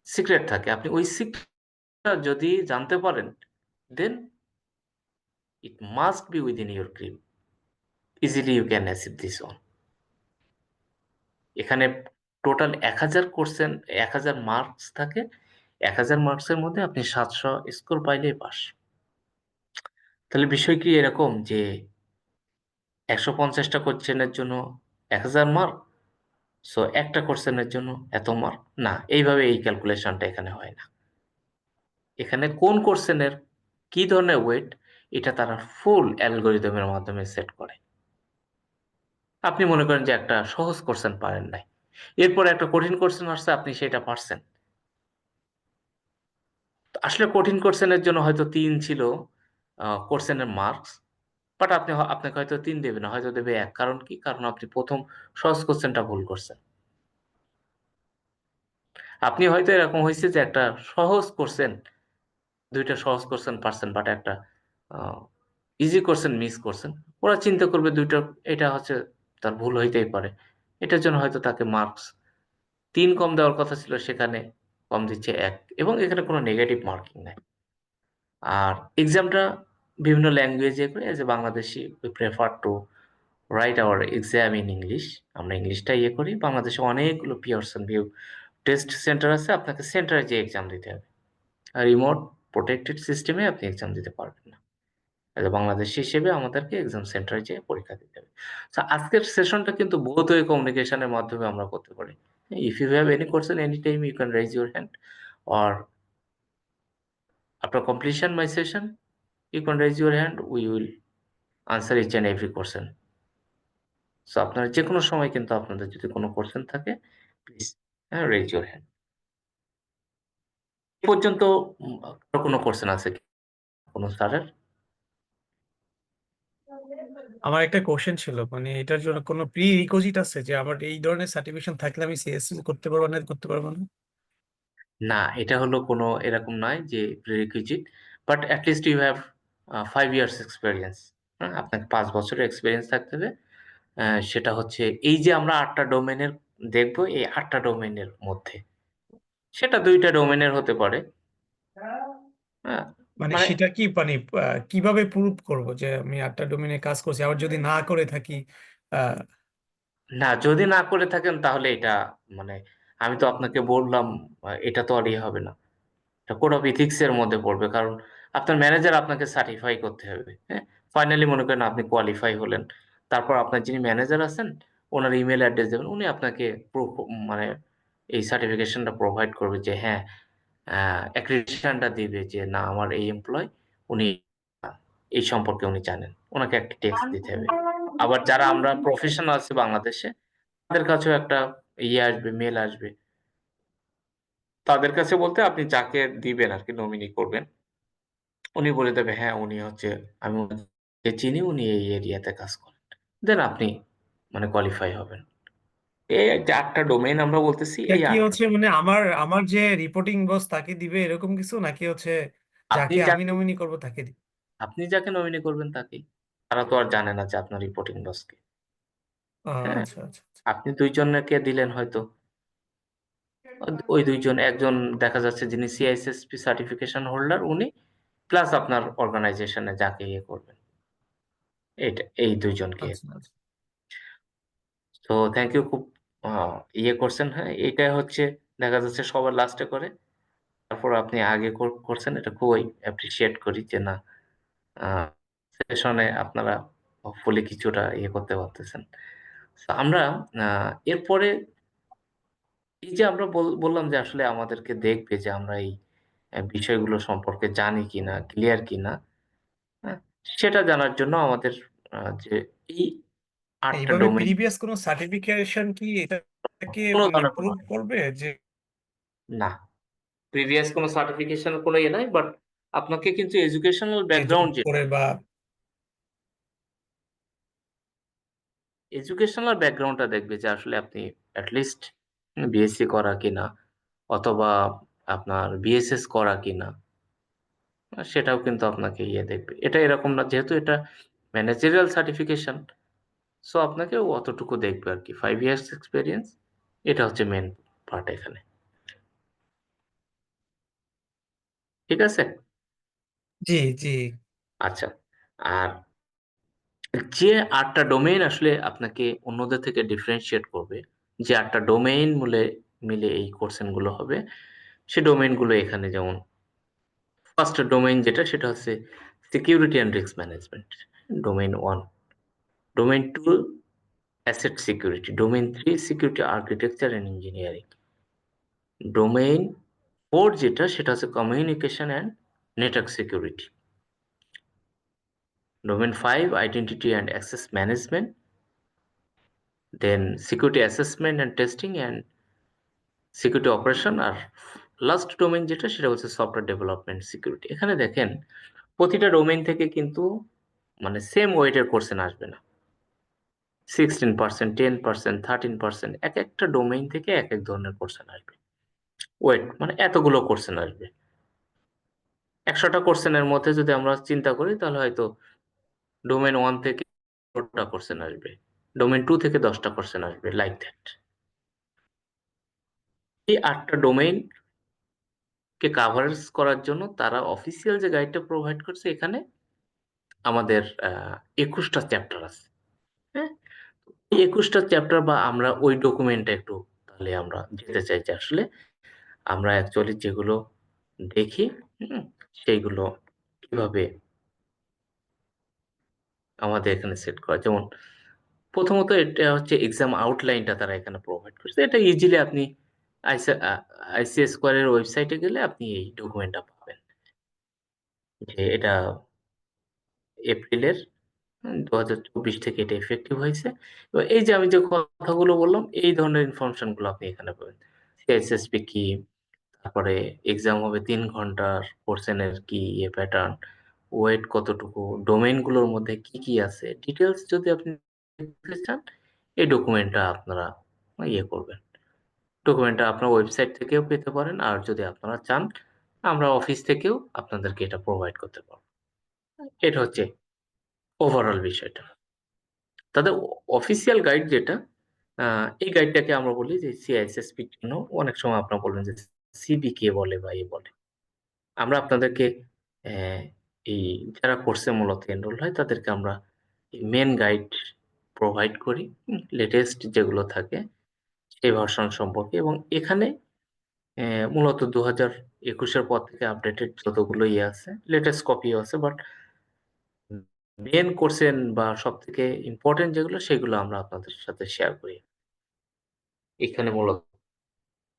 সিক্রেট থাকে। আপনি ওই সিক্রেটটা যদি জানতে পারেন, then it must be within your grip. Easily you can achieve this one. এখানে টোটাল ১০০০ কোশ্চেন, ১০০০ মার্কস থাকে। ১০০০ মার্কসের মধ্যে আপনি ৭০০ স্কোর পাইলেই পাস। তাহলে বিষয় কি এরকম যে ১৫০টা কোশ্চেনের জন্য ১০০০ মার্ক? সো একটা কোশ্চেনের জন্য এত মার্ক না, এইভাবে এই ক্যালকুলেশনটা এখানে হয় না। এখানে কোন কোশ্চেনের কি ধরনের ওয়েট, এটা তারা ফুল অ্যালগোরিদমের মাধ্যমে সেট করে। আপনি মনে করেন যে একটা সহজ কোশ্চেন পারেন নাই, এরপর একটা কঠিন কোশ্চেন আসছে, আপনি সেটা পারছেন। আসলে কঠিন কোশ্চেনের জন্য হয়তো 3 ছিল কোশ্চেনের মার্কস, বাট আপনাকে হয়তো 3 দেবে না, হয়তো দেবে 1। কারণ কি? কারণ আপনি প্রথম সহজ কোশ্চেনটা ভুল করছেন। আপনি হয়তো এরকম হয়েছে যে একটা সহজ কোশ্চেন, 2টা সহজ কোশ্চেন পারছেন, বাট একটা ইজি কোশ্চেন মিস করছেন। ওরা চিন্তা করবে 2টা, এটা হচ্ছে তার ভুল হইতেই পারে। এটার জন্য হয়তো তাকে মার্কস 3 কম দেওয়ার কথা ছিল, সেখানে কম দিচ্ছে 1, এবং এখানে কোনো নেগেটিভ মার্কিং নাই। আর এক্সামটা বিভিন্ন ল্যাঙ্গুয়েজে করে। As a Bangladeshi we prefer to right hour exam in English. আমরা ইংলিশটা করি। বাংলাদেশে অনেকগুলো পিয়ারসন ভিউ টেস্ট সেন্টার আছে, আপনাকে সেন্টারে যেয়ে এক্সাম দিতে হবে। আর রিমোট প্রোটেক্টেড সিস্টেমে আপনি এক্সাম দিতে পারবেন না। এজ এ বাংলাদেশী হিসেবে আমাদেরকে এক্সাম সেন্টারে যেয়ে পরীক্ষা দিতে হবে। সো আজকের সেশনটা কিন্তু বোথ ওয়ে কমিউনিকেশনের মাধ্যমে আমরা করতে পারি। If you have any question any time you can raise your hand, or after completion my session you can raise your hand, we will answer each and every question. So আপনারা যেকোনো সময় কিন্তু আপনাদের যদি কোনো কোয়েশ্চেন থাকে, please raise your hand. এ পর্যন্ত কারো কোনো কোয়েশ্চেন আছে কি কোনো স্যারের? আমার একটা কোশ্চেন ছিল, মানে এটার জন্য কোনো প্রি রিকোজিট আছে যে আমার এই ধরনের সার্টিফিকেশন থাকলে আমি সিএসসি করতে পারবো না করতে পারবো না? না, এটা হলো কোনো এরকম নয় যে prerequisite, but at least you have 5 years experience. হ্যাঁ, আপনাকে 5 বছরের এক্সপেরিয়েন্স থাকতে হবে। সেটা হচ্ছে এই যে আমরা 8টা ডোমেনের দেখবো, এই 8টা ডোমেনের মধ্যে সেটা 2টা ডোমেনের হতে পারে। হ্যাঁ, মানে মানে সেটা কি মানে কিভাবে প্রুভ করব যে আমি 8টা ডোমেনে কাজ করছি, আবার যদি না করে থাকি? আহ না, যদি না করে থাকেন তাহলে এটা মানে আমি তো আপনাকে বললাম, এটা তো আর হবে না। এটা কোড অফ ইথিক্স এর মধ্যে পড়বে, কারণ আপনার ম্যানেজার আপনাকে সার্টিফাই করতে হবে। হ্যাঁ, ফাইনালি মনে করেন আপনি কোয়ালিফাই হলেন, তারপর আপনার যিনি ম্যানেজার আছেন ওনার ইমেল অ্যাড্রেস দেবেন, উনি আপনাকে প্রুফ মানে এই সার্টিফিকেশনটা প্রোভাইড করবে যে হ্যাঁ, অ্যাক্রিডিটেশনটা দিবে যে না আমার এই এমপ্লয়, উনি এই সম্পর্কে উনি জানেন, ওনাকে একটা টেক্সট দিতে হবে। আবার যারা আমরা প্রফেশনাল আছে বাংলাদেশে, তাদের কাছেও একটা আসবে, মেল আসবে। তাদের কাছে বলতে আপনি যাকে দিবেন আরকি, নমিনি করবেন, উনি বলে দেবে হ্যাঁ, উনি হচ্ছে, আমি ওনাকে চিনি, উনি এই এরিয়াতে কাজ করেন। দেন আপনি মানে কোয়ালিফাই হবেন। এই ৮ টা ডোমেইন আমরা বলতেছি, এটা এই কি ৮ টা। হচ্ছে মানে আমার আমার যে রিপোর্টিং বস তাকে দিবে এরকম কিছু, নাকি হচ্ছে আপনি যাকে আমি যাকে নমিনি করব তাকে দিবে? আপনি যাকে নমিনি করবেন তাকেই। তারা তো আর জানে না যে আপনার রিপোর্টিং বস কে। হ্যাঁ? আচ্ছা আচ্ছা আচ্ছা। আপনি ২ জনকে দিলেন হয়তো। ওই ২ জন, একজন দেখা যাচ্ছে যিনি CISSP সার্টিফিকেশন হোল্ডার উনি, প্লাস আপনার অর্গানাইজেশনে যাকে করবেন। এই ২ জনকে। আচ্ছা আচ্ছা। তো থ্যাংক ইউ, খুব আ করছেন, হ্যাঁ? এইটা হচ্ছে দেখা যাচ্ছে সবার লাস্টে করে। তারপর আপনি আগে করছেন, এটা খুবই অ্যাপ্রিশিয়েট করি যে না, আ সেশনে আপনারা হোপফুলি কিছুটা করতে পারতেছেন। সো আমরা আ এরপরে এই যে আমরা বললাম যে আসলে আমাদেরকে দেখবে যে আমরা এই বিষয়গুলো সম্পর্কে জানি কিনা, ক্লিয়ার কিনা, হ্যাঁ? সেটা জানার জন্য আমাদের যে এই ৮ টা এইভাবে ডোমেইন, প্রিভিয়াস কোনো সার্টিফিকেশন কি এটাকে কোন মানে ধরনের প্রুভ করবে যে না, প্রিভিয়াস কোনো সার্টিফিকেশন এর কোনো নাই। বাট আপনাকে কিন্তু এডুকেশনাল জব ব্যাকগ্রাউন্ড যেটা, করে বা? এডুকেশনাল ব্যাকগ্রাউন্ডটা দেখবে যে আসলে আপনি এট লিস্ট বিএসসি করা কিনা, অথবা আপনার বিএসএস করা কিনা, সেটাও কিন্তু আপনাকে দেখবে। এটা এরকম না, যেহেতু এটা ম্যানেজেরিয়াল সার্টিফিকেশন, সো আপনাকে অতটুকু দেখবে আরকি। 5 ইয়ার্স এক্সপেরিয়েন্স, এটা হচ্ছে মেইন পার্ট এখানে। ঠিক আছে? জি জি। আচ্ছা। আর যে ৮ টা ডোমেইন আসলে আপনাকে অন্যদের থেকে ডিফারেনশিয়েট করবে, যে ৮ টা ডোমেইন মিলে এই কোশ্চেন গুলো হবে, সে ডোমেইন গুলো এখানে যেমন ফার্স্ট ডোমেইন যেটা, সেটা হচ্ছে security and risk management, domain 1। Domain 2 asset security, domain 3 security architecture and engineering, domain 4 যেটা সেটা হচ্ছে communication and network security, domain 5 identity and access management, then security assessment and testing and security operation, আর last domain যেটা সেটা হচ্ছে software development security. এখানে দেখেন প্রতিটা ডোমেইন থেকে কিন্তু মানে সেম ওয়েটের কোশ্চেন আসবে না, 16%, 10%, 13%, এক একটা ডোমেইন থেকে এক এক ধরনের কোশ্চেন আসবে। ওয়েট মানে এতগুলো কোশ্চেন আসবে। 100টা কোশ্চেনের মধ্যে যদি আমরা চিন্তা করি তাহলে হয়তো ডোমেইন 1 থেকে 10টা কোশ্চেন আসবে, ডোমেইন 2 থেকে 10টা কোশ্চেন আসবে, লাইক দ্যাট। এই 8টা ডোমেইন কে কাভারেজ করার জন্য তারা অফিসিয়াল যে গাইডটা প্রোভাইড করছে এখানে আমাদের 21টা চ্যাপ্টার আছে। হ্যাঁ? এই 21টা চ্যাপ্টার বা আমরা ওই ডকুমেন্টটা একটু তাহলে আমরা যেতে চাই যে আসলে আমরা অ্যাকচুয়ালি যেগুলো দেখি, হুম? সেইগুলো কিভাবে আমাদের এখানে সেট করা। যেমন প্রথমত এটা হচ্ছে এক্সাম আউটলাইনটা তারা এখানে প্রোভাইড করছে। এটা ইজিলি আপনি আইসা আ আইসিএ স্কোয়ারের ওয়েবসাইটে গেলে আপনি এই ডকুমেন্টটা পাবেন। যে এটা এপ্রিলের ২০২৪ থেকে এটা ইফেক্টিভ হয়েছে। তো এই যে আমি যে কথাগুলো বললাম এই ধরনের ইনফরমেশন গুলো আপনি এখানে পাবেন। সিএসএসপি কি? তারপরে এক্সাম হবে ৩ ঘন্টার, কোশ্চেনের কি প্যাটার্ন, ওয়েট কতটুকু, ডোমেইন গুলোর মধ্যে কি আছে, ডিটেইলস যদি আপনি দেখতে চান এই ডকুমেন্টটা আপনারা করবেন। ডকুমেন্টটা আপনার ওয়েবসাইট থেকেও পেতে পারেন। আর যদি আপনারা চান আমরা অফিস থেকেও আপনাদেরকে এটা প্রোভাইড করতে পারব। এটা হচ্ছে ওভারঅল বিষয়টা। তাদের অফিসিয়াল গাইড যেটা, আ এই গাইডটাকে আমরা বলি যে সিআইএসএসপি র জন্য অনেক সময় আপনারা বলবেন যে সিবিকে বলে বা বলে। আমরা আপনাদেরকে অ্যা এই যারা কোর্সে মূলত এনরোল হয় তাদেরকে আমরা এই মেইন গাইড প্রোভাইড করি। লেটেস্ট যেগুলো থাকে সেই ভার্সন সম্পর্কে, এবং এখানে মূলত ২০২১ এর পর থেকে আপডেটেড যতগুলো আছে, লেটেস্ট কপিও আছে। বাট মেইন কোর্সের বা সবথেকে ইম্পোর্টেন্ট যেগুলো সেগুলো আমরা আপনাদের সাথে শেয়ার করি। এখানে মূলত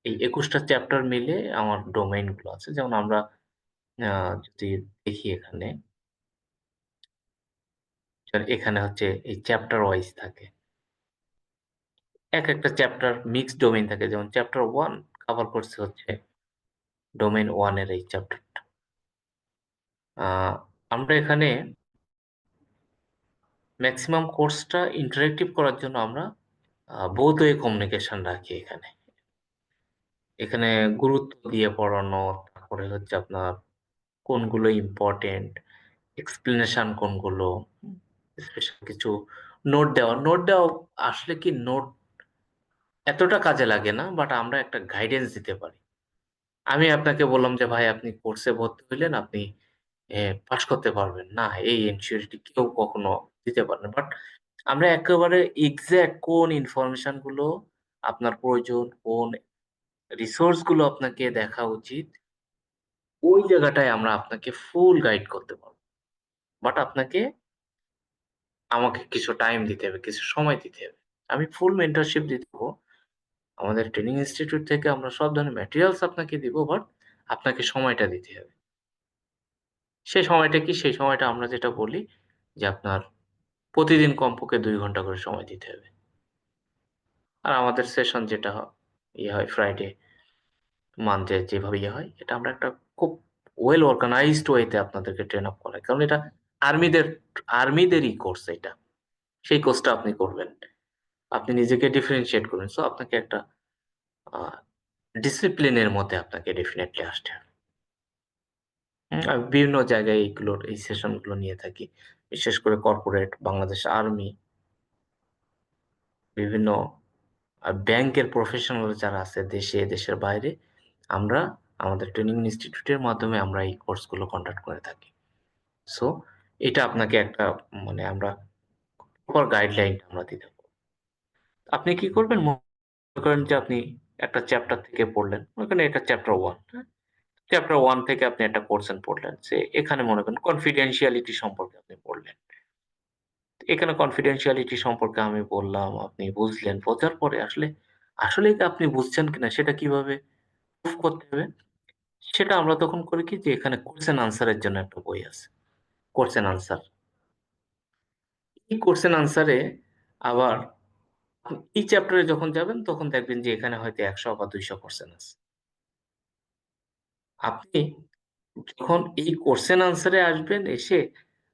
এই ২১ টা চ্যাপ্টার মিলে আমার ডোমেইন গুলো আছে। যেমন আমরা আ যদি দেখি এখানে, এখানে হচ্ছে এই চ্যাপ্টার ওয়াইজ থাকে। একটা চ্যাপ্টার মিক্সড ডোমেইন থাকে। যেমন চ্যাপ্টার 1 কভার করছে হচ্ছে ডোমেইন 1 এর এই চ্যাপ্টারটা। আ আমরা এখানে মেক্সিমাম কোর্সটা ইন্টারেক্টিভ করার জন্য আমরা বোথ ওয়ে কমিউনিকেশন রাখি এখানে। এখানে গুরুত্ব দিয়ে পড়ানো, তারপরে হচ্ছে আপনার কোনগুলো ইম্পোর্টেন্ট, এক্সপ্লেনেশন কোনগুলো, স্পেশাল কিছু নোট দেওয়া। নোট দেওয়া আসলে কি নোট এতটা কাজে লাগে না, বাট আমরা একটা গাইডেন্স দিতে পারি। আমি আপনাকে বললাম যে, "ভাই আপনি কোর্সে ভর্তি হইলেন, আপনি পাস করতে পারবেন।" না, এই এনশিওরিটি কেউ কখনো দিতে পারে না। বাট আমরা একেবারে এক্সাক্ট কোন ইনফরমেশন গুলো আপনার প্রয়োজন, কোন রিসোর্স গুলো আপনাকে দেখা উচিত, ওই জায়গাটায় আমরা আপনাকে ফুল গাইড করতে পারব। বাট আপনাকে আমাকে কিছু টাইম দিতে হবে, কিছু সময় দিতে হবে। আমি ফুল মেন্টরশিপ দিয়ে দিব। আমাদের ট্রেনিং ইনস্টিটিউট থেকে আমরা সব ধরনের ম্যাটেরিয়ালস আপনাকে দিব। বাট আপনাকে সময়টা দিতে হবে। সেই সময়টা কি? সেই সময়টা আমরা যেটা বলি যে আপনার প্রতিদিন কমপক্ষে ২ ঘন্টা করে সময় দিতে হবে। আর আমাদের সেশন যেটা হয় ফ্রাইডে, মানডে যেভাবে হয়, এটা আমরা একটা খুব ওয়েল অর্গানাইজড ওয়েতে আপনাদেরকে ট্রেন আপ করাই। কারণ এটা আর্মিদের আর্মিদেরই কোর্স এটা। সেই কোর্সটা আপনি করবেন। আপনি নিজেকে ডিফারেনশিয়েট করবেন। সো আপনাকে একটা আ ডিসিপ্লিন এর মধ্যে আপনাকে ডেফিনিটলি আসতে হবে। বিভিন্ন জায়গায় এই সেশন গুলো নিয়ে থাকি। বিশেষ করে কর্পোরেট, বাংলাদেশ আর্মি, বিভিন্ন ব্যাংকের প্রফেশনাল যারা আছে দেশে, দেশের বাইরে, আমরা আমাদের ট্রেনিং ইনস্টিটিউটের মাধ্যমে আমরা এই কোর্সগুলো কন্ডাক্ট করে থাকি। সো এটা আপনাকে একটা মানে আমরা প্রপার গাইডলাইন আমরা দিতে পারব। আপনি কি করবেন? মনে করেন যে আপনি একটা চ্যাপ্টার থেকে পড়লেন। মনে করেন এটা চ্যাপ্টার 1, হ্যাঁ? চ্যাপ্টার 1 থেকে আপনি একটা পোরশন পড়লেন। যে এখানে মনে করেন কনফিডেনশিয়ালিটি সম্পর্কে আপনি পড়লেন। এখানে কনফিডেন্সিয়ালিটি সম্পর্কে আমি বললাম, আপনি বুঝলেন। বোঝার পরে আসলেই কি আপনি বুঝছেন কিনা সেটা কিভাবে প্রুফ করতে হবে? সেটা আমরা তখন করি কি যে এখানে কোয়েশ্চেন আনসার এর জন্য একটা বই আছে। Question answer. এই কোয়েশ্চেন আনসারে আবার এই চ্যাপ্টারে যখন যাবেন তখন দেখবেন যে এখানে হয়তো ১০০ বা ২০০ কোয়েশ্চেন আছে। আপনি যখন এই কোয়েশ্চেন আনসারে আসবেন, এসে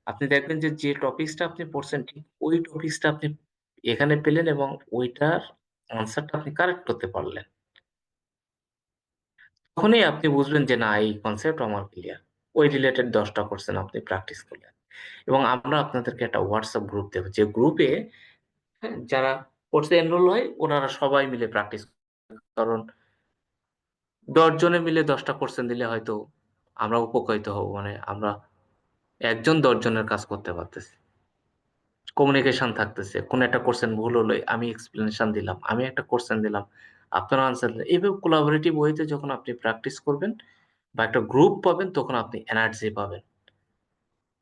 আপনি দেখবেন যে, যে টপিকসটা আপনি পড়ছেন ঠিক ওই টপিকসটা আপনি এখানে পেলেন এবং ওইটার আনসারটা আপনি কারেক্ট করতে পারলেন। তখনই আপনি বুঝবেন যে না এই কনসেপ্ট আমার ক্লিয়ার। ওই রিলেটেড ১০ টা কোয়েশ্চেন আপনি প্র্যাকটিস করলেন। এবং আমরা আপনাদেরকে একটা WhatsApp গ্রুপ দেব। যে গ্রুপে হ্যাঁ, যারা কোর্সে এনরোল হয় ওনারা সবাই মিলে প্র্যাকটিস কারণ ১০ জনে মিলে ১০ টা কোয়েশ্চেন দিলে হয়তো আমরা উপকৃত হব। মানে আমরা একজন ১০ জনের কাজ করতে পারতেছি। কমিউনিকেশন থাকতেছে। কোন একটা কোয়েশ্চেন ভুল হলে আমি এক্সপ্লেনেশন দিলাম। আমি একটা কোয়েশ্চেন দিলাম। আপনারা আনসার দিলেন। এভাবে কোলাবোরেটিভ ওয়েতে যখন আপনি প্র্যাকটিস করবেন বা একটা গ্রুপ পাবেন তখন আপনি এনার্জি পাবেন।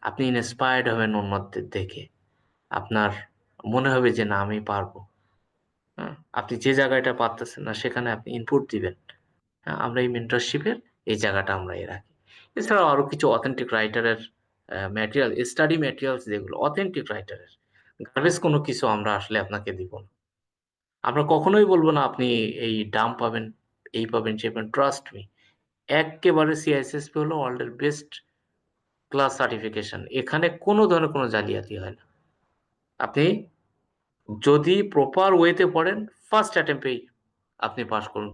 আপনি ইন্সপায়ার্ড হবেন অন্যদের দেখে। আপনার মনে হবে যে না আমি পারবো। হ্যাঁ? আপনি যে জায়গাটা পারতেছেন না সেখানে আপনি ইনপুট দিবেন। হ্যাঁ? আমরা এই মেন্টরশিপের এই জায়গাটা আমরা রাখি। এছাড়াও আরো কিছু অথেন্টিক রাইটারের ম্যাটেরিয়াল স্টাডি ম্যাটেরিয়ালস যেগুলো অথেন্টিক রাইটারের গার্বেজ কোনো কিছু আমরা আসলে আপনাকে দিব না। আমরা কখনোই বলব না আপনি এই ডাম্প পাবেন, এই পাবেন, সেই পাবেন। ট্রাস্ট মি এক্কেবারে CISSP হলো ওয়ার্লড এর বেস্ট ক্লাস সার্টিফিকেশন। এখানে কোন ধরনের কোন জালিয়াতি হয় না। আপনি যদি প্রপার ওয়েতে পড়েন, ফার্স্ট অ্যাটেম্পট এই আপনি পাস করুন।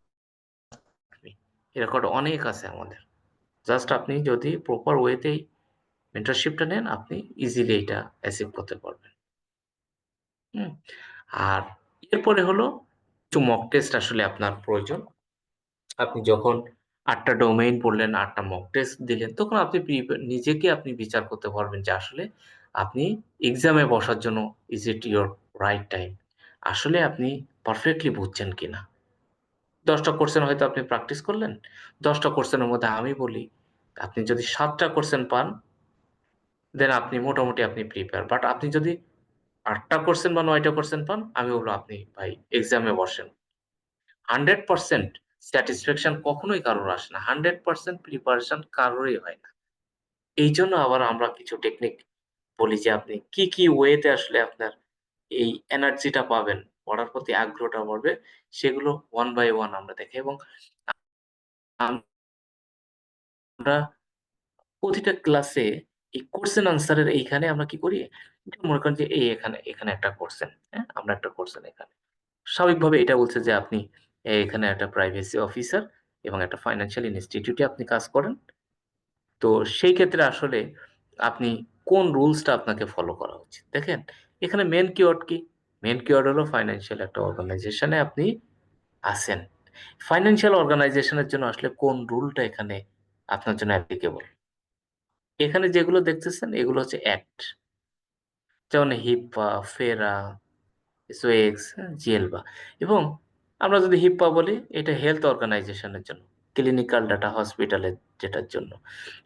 এ রেকর্ড অনেক আছে আমাদের। জাস্ট আপনি যদি প্রপার ওয়েতেই মেন্টরশিপটা নেন, আপনি ইজিলি এটা অ্যাচিভ করতে পারবেন। হুম? আর এরপরে হলো কিছু মক টেস্ট আসলে আপনার প্রয়োজন। আপনি যখন ৮ টা ডোমেইন পড়লেন, ৮ টা মক টেস্ট দিলেন, তখন আপনি নিজেকে আপনি বিচার করতে পারবেন যে আসলে আপনি এক্সামে বসার জন্য ইস ইট ইউর রাইট টাইম? আসলে আপনি পারফেক্টলি বুঝছেন কিনা? ১০ টা কোয়েশ্চেন হয়তো আপনি প্র্যাকটিস করলেন। ১০ টা কোয়েশ্চেনের মধ্যে আমি বলি, আপনি যদি ৭ টা কোয়েশ্চেন পান, দেন আপনি মোটামুটি আপনি প্রিপেয়ার। বাট আপনি যদি ৮ টা কোয়েশ্চেন বা ৯ টা কোয়েশ্চেন পান, আমি বলব আপনি ভাই এক্সামে বসেন। 100% স্যাটিসফ্যাকশন কখনোই কারোর আসে না। 100% প্রিপারেশন কারোরই হয় না। এইজন্য আবার আমরা কিছু টেকনিক বলি যে আপনি কি ওয়েতে আসলে আপনার এই এনার্জিটা পাবেন, পড়ার প্রতি আগ্রহটা বাড়বে, সেগুলো one by one আমরা দেখাই এবং আমরা প্রতিটা ক্লাসে এই কোয়েশ্চেন আনসার এর এইখানে আমরা কি করি? মনে করেন যে এখানে একটা কোয়েশ্চেন, হ্যাঁ? আমরা একটা কোয়েশ্চেন এখানে। স্বাভাবিকভাবে এটা বলছে যে আপনি এখানে একটা প্রাইভেসি অফিসার এবং একটা ফাইন্যান্সিয়াল ইনস্টিটিউটে আপনি কাজ করেন। তো সেই ক্ষেত্রে আসলে আপনি কোন রুলসটা আপনাকে ফলো করা উচিত? দেখেন, এখানে মেইন কিওয়ার্ড কি? মেইন কিওয়ার্ড হলো ফাইন্যান্সিয়াল একটা অর্গানাইজেশনে আপনি আছেন। ফাইন্যান্সিয়াল অর্গানাইজেশন এর জন্য আসলে কোন রুলটা এখানে আপনার জন্য অ্যাপ্লিকেবল? এখানে যেগুলো দেখতেছেন এগুলো হচ্ছে অ্যাক্ট। যেমন হিপ্পা, ফেরা, সোয়েক্স, হ্যাঁ? জিএলবা এবং আমরা যদি হিপ্পা বলি এটা হেলথ অর্গানাইজেশন এর জন্য। ক্লিনিক্যাল ডাটা হসপিটালের যেটার জন্য।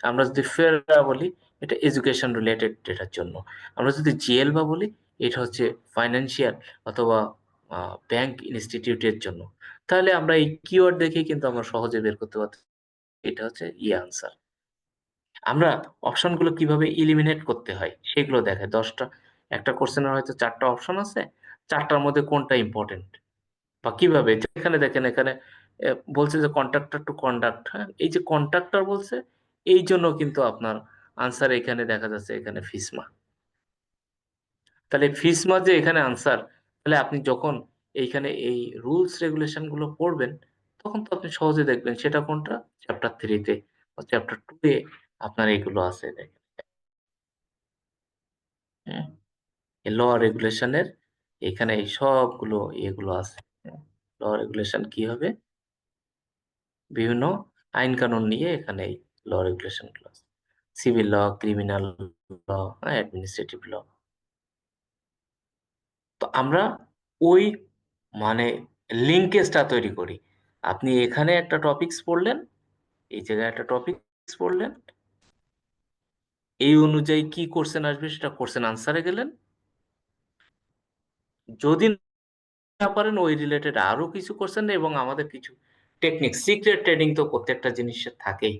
আমরা যদি ফেরা বলি এটা এডুকেশন রিলেটেড ডেটার জন্য। আমরা যদি জিএলবা বলি এটা হচ্ছে ফাইন্যান্সিয়াল অথবা আ ব্যাংক ইনস্টিটিউটের জন্য। তাহলে আমরা এই কিওয়ার্ড দেখেই কিন্তু আমরা সহজে বের করতে পারতেছি এটা হচ্ছে আনসার। আমরা অপশনগুলো কিভাবে এলিমিনেট করতে হয় সেগুলো দেখাই। ১০ টা একটা কোয়েশ্চেনের হয়তো ৪ টা অপশন আছে। ৪ টার মধ্যে কোনটা ইম্পোর্টেন্ট বা কিভাবে যেখানে দেখেন এখানে বলছে যে কন্ট্রাক্টর টু কন্ডাক্ট, হ্যাঁ? এই যে কন্ট্রাক্টর বলছে এইজন্য কিন্তু আপনার আনসার এখানে দেখা যাচ্ছে এখানে ফিসমা। তাহলে ফিসমা যে এখানে আনসার, তাহলে আপনি যখন এইখানে এই রুলস রেগুলেশন গুলো পড়বেন, তখন তো আপনি সহজে দেখবেন সেটা কোনটা? চ্যাপ্টার 3 তে বা চ্যাপ্টার 2 এ আপনার এগুলো আছে দেখেন। হুম? ল রেগুলেশনের এখানে এই সবগুলো ইয়েগুলো আছে। হ্যাঁ? ল রেগুলেশন কি হবে? বিভিন্ন আইন কানুন নিয়ে এখানে এই ল রেগুলেশন গুলো আছে। Civil law, criminal law, administrative law. তো আমরা ওই মানে লিঙ্কেজটা তৈরি করি। আপনি এখানে একটা টপিকস পড়লেন, এই জায়গায় একটা টপিকস পড়লেন। এই অনুযায়ী কি কোয়েশ্চেন আসবে সেটা কোয়েশ্চেন আনসারে গেলেন। যদি না পারেন ওই রিলেটেড আরো কিছু কোয়েশ্চেন এবং আমাদের কিছু টেকনিক সিক্রেট ট্রেনিং তো প্রত্যেকটা জিনিসের থাকেই।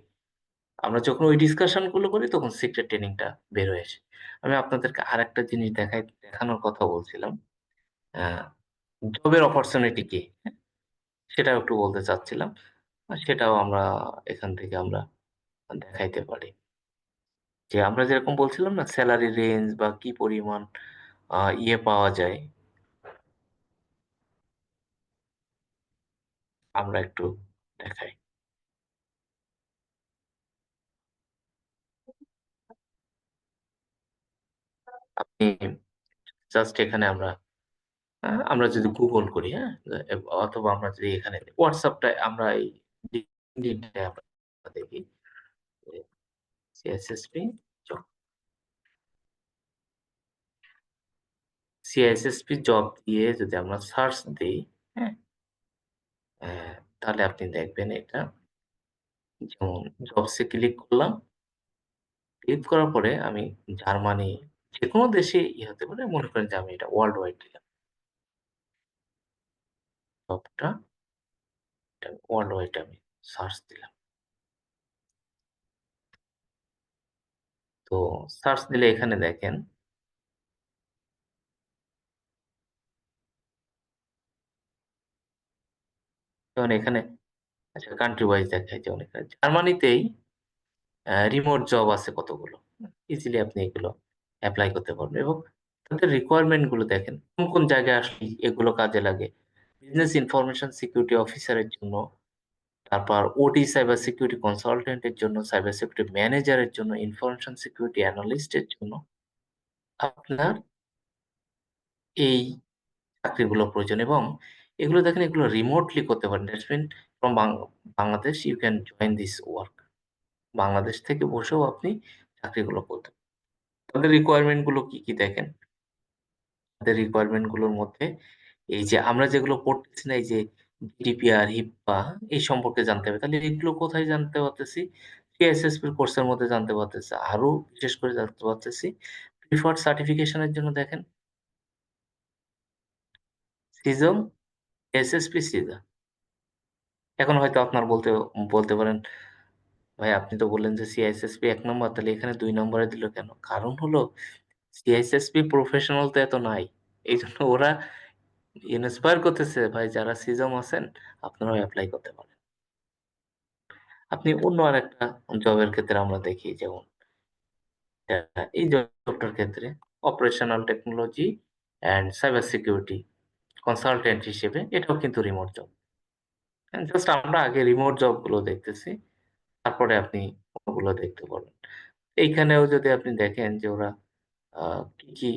আমরা যখন ওই ডিসকাশন গুলো করি তখন সিক্রেট ট্রেনিংটা বের হয়ে আসে। আমি আপনাদেরকে আরেকটা জিনিস দেখানোর কথা বলছিলাম। আ জবের অপরচুনিটি কি? হ্যাঁ? সেটাও একটু বলতে চাচ্ছিলাম। সেটাও আমরা এখান থেকে আমরা দেখাইতে পারি। যে আমরা যেরকম বলছিলাম না সেলারি রেঞ্জ বা কি পরিমাণ পাওয়া যায়, আমরা একটু দেখাই। আপনি জাস্ট এখানে আমরা যদি গুগল করি, হ্যাঁ? অথবা আমরা যদি এখানে WhatsApp টায় আমরা এই LinkedIn টায় আমরা দেখি যে সিএসএসপি জব সিআইএসএসপি জব দিয়ে যদি আমরা সার্চ দেই, হ্যাঁ? তাহলে আপনি দেখবেন এটা যেমন জবস এ ক্লিক করলাম। ক্লিক করার পরে আমি জার্মানি যেকোনো দেশে হতে পারে। মনে করেন যে আমি এটা ওয়ার্লড ওয়াইড দিলাম। জবটা এটা ওয়ার্লড ওয়াইড আমি সার্চ দিলাম। তো সার্চ দিলে এখানে দেখেন যেমন এখানে আচ্ছা কান্ট্রি ওয়াইজ দেখায় যেমন এখানে জার্মানিতেই রিমোট জব আছে কতগুলো। ইজিলি আপনি এগুলো এপ্লাই করতে পারবেন এবং তাদের রিকোয়ারমেন্ট গুলো দেখেন। কোন জায়গায় আসলে এগুলো কাজে লাগে। বিজনেস ইনফরমেশন সিকিউরিটি অফিসারের জন্য, তারপর ওটি সাইবার সিকিউরিটি কনসালটেন্ট এর জন্য, সাইবার সিকিউরিটি ম্যানেজারের জন্য, ইনফরমেশন সিকিউরিটি অ্যানালিস্ট এর জন্য আপনার এই চাকরিগুলো প্রয়োজন এবং এগুলো দেখেন এগুলো রিমোটলি করতে পারেন। That's mean from Bangladesh you can join this work. Bangladesh থেকে বসেও আপনি চাকরিগুলো করতে পারেন। তাদের রিকোয়ারমেন্ট গুলো কি দেখেন? তাদের রিকোয়ারমেন্ট গুলোর মধ্যে এই যে আমরা যেগুলো পড়তেছি না এই যে GDPR, হিপ্পা এই সম্পর্কে জানতে হবে। তাহলে এগুলো কোথায় জানতে পারতেছি? সিআইএসএসপি কোর্সের মধ্যে জানতে পারতেছি। আরো বিশেষ করে জানতে পারতেছি প্রিফার্ড সার্টিফিকেশন এর জন্য দেখেন সিজম, এসএসপি, সিজা। এখন হয়তো আপনার বলতে পারেন, "ভাই আপনি তো বললেন যে সিআইএসএসপি ১ নম্বর তাহলে এখানে ২ নম্বরে দিল কেন?" কারণ হলো সিআইএসএসপি প্রফেশনাল তো এত নাই। এইজন্য ওরা ইন্সপায়ার করতেছে ভাই যারা সিজম আছেন আপনারাও এপ্লাই করতে পারেন। আপনি অন্য আরেকটা জবের ক্ষেত্রে আমরা দেখি যেমন এই জবটার ক্ষেত্রে operational technology and cyber security consultant হিসেবে এটাও কিন্তু রিমোট জব। জাস্ট আমরা আগে রিমোট জবগুলো দেখতেছি। তারপরে আপনি ওগুলো দেখতে পারবেন। এইখানেও যদি আপনি দেখেন যে ওরা আ কি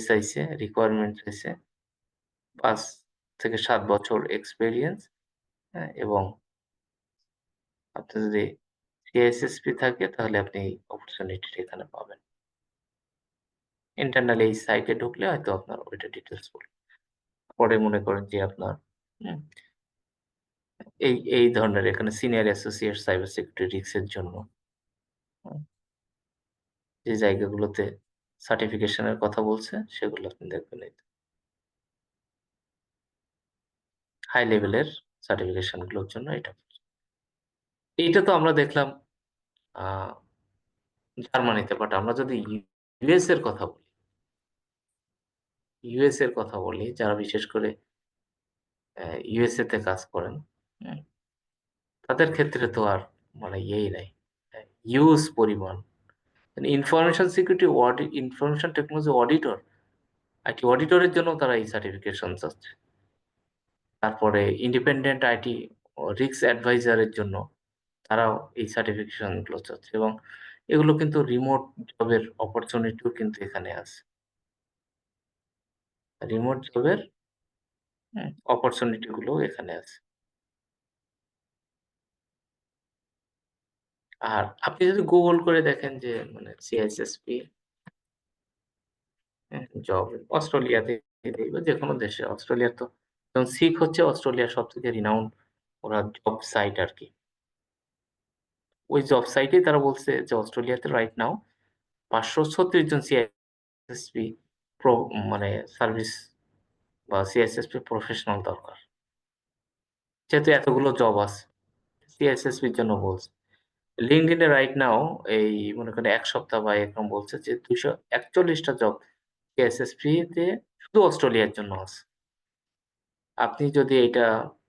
চাইছে, রিকোয়ারমেন্ট চাইছে ৫ থেকে ৭ বছর এক্সপেরিয়েন্স, হ্যাঁ? এবং আপনার যদি সিএসএসপি থাকে তাহলে আপনি এই অপরচুনিটিটা এখানে পাবেন। ইন্টারনালি এই সাইটে ঢুকলে হয়তো আপনার ওইটা ডিটেইলস বলবে। পরে মনে করেন যে আপনার হুম, এই ধরনের এখানে senior associate cyber security risk এর জন্য হুম, যে জায়গাগুলোতে সার্টিফিকেশন এর কথা বলছে সেগুলো আপনি দেখবেন এই হাই লেভেলের সার্টিফিকেশন গুলোর জন্য এটা। এইটা তো আমরা দেখলাম আ জার্মানিতে। বাট আমরা যদি ইউএস এর কথা বলি, ইউএস এর কথা বলি যারা বিশেষ করে ইউএসএ তে কাজ করেন, হুম? তাদের ক্ষেত্রে তো আর মানে নাই। হিউজ পরিমাণ। মানে ইনফরমেশন টেকনোলজি অডিটর, আইটি অডিটরের জন্য তারা এই সার্টিফিকেশন চাচ্ছে। তারপরে ইন্ডিপেন্ডেন্ট আইটি রিস্ক অ্যাডভাইজার এর জন্য তারাও এই সার্টিফিকেশন গুলো চাচ্ছে এবং এগুলো কিন্তু রিমোট জবের অপরচুনিটিও কিন্তু এখানে আছে। রিমোট জবের অপরচুনিটি গুলোও এখানে আছে। আর আপনি যদি গুগল করে দেখেন যে মানে সিআইএসএসপি জব অস্ট্রেলিয়াতে বা যেকোনো দেশে। অস্ট্রেলিয়া তো যেমন সিক হচ্ছে অস্ট্রেলিয়ার সবথেকে রিনাউন্ড ওরা জব সাইট আরকি। ওই জব সাইটেই তারা বলছে যে অস্ট্রেলিয়াতে রাইট নাও ৫৩৬ জন সিআইএসপি প্রো মানে সার্ভিস বা সিএসএসপি প্রফেশনাল দরকার। যেহেতু এতগুলো জব আছে, সিএসএসপির জন্য বলছি। লিঙ্কডইন এ রাইট নাও এই মনে করেন ১ সপ্তাহ বা এরকম বলছে যে ২৪১ টা জব সিএসএসপি তে শুধু অস্ট্রেলিয়ার জন্য আছে। আপনি যদি এটা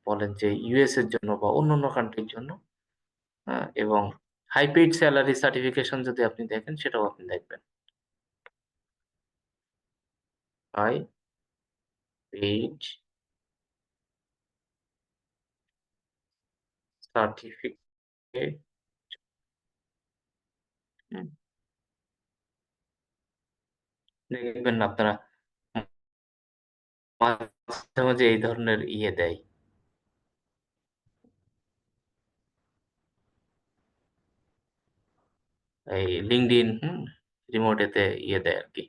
বলেন যে ইউএস এর জন্য বা অন্যান্য কান্ট্রির জন্য, হ্যাঁ? এবং হাই পেইড সেলারি সার্টিফিকেশন যদি আপনি দেখেন সেটাও আপনি দেখবেন। হাই পেইড সার্টিফিকেট, হুম? দেখবেন আপনারা মাঝে, মাঝে এই ধরনের ইয়ে দেয়। এই LinkedIn, হুম? রিমোট এতে ইয়ে দেয় আরকি।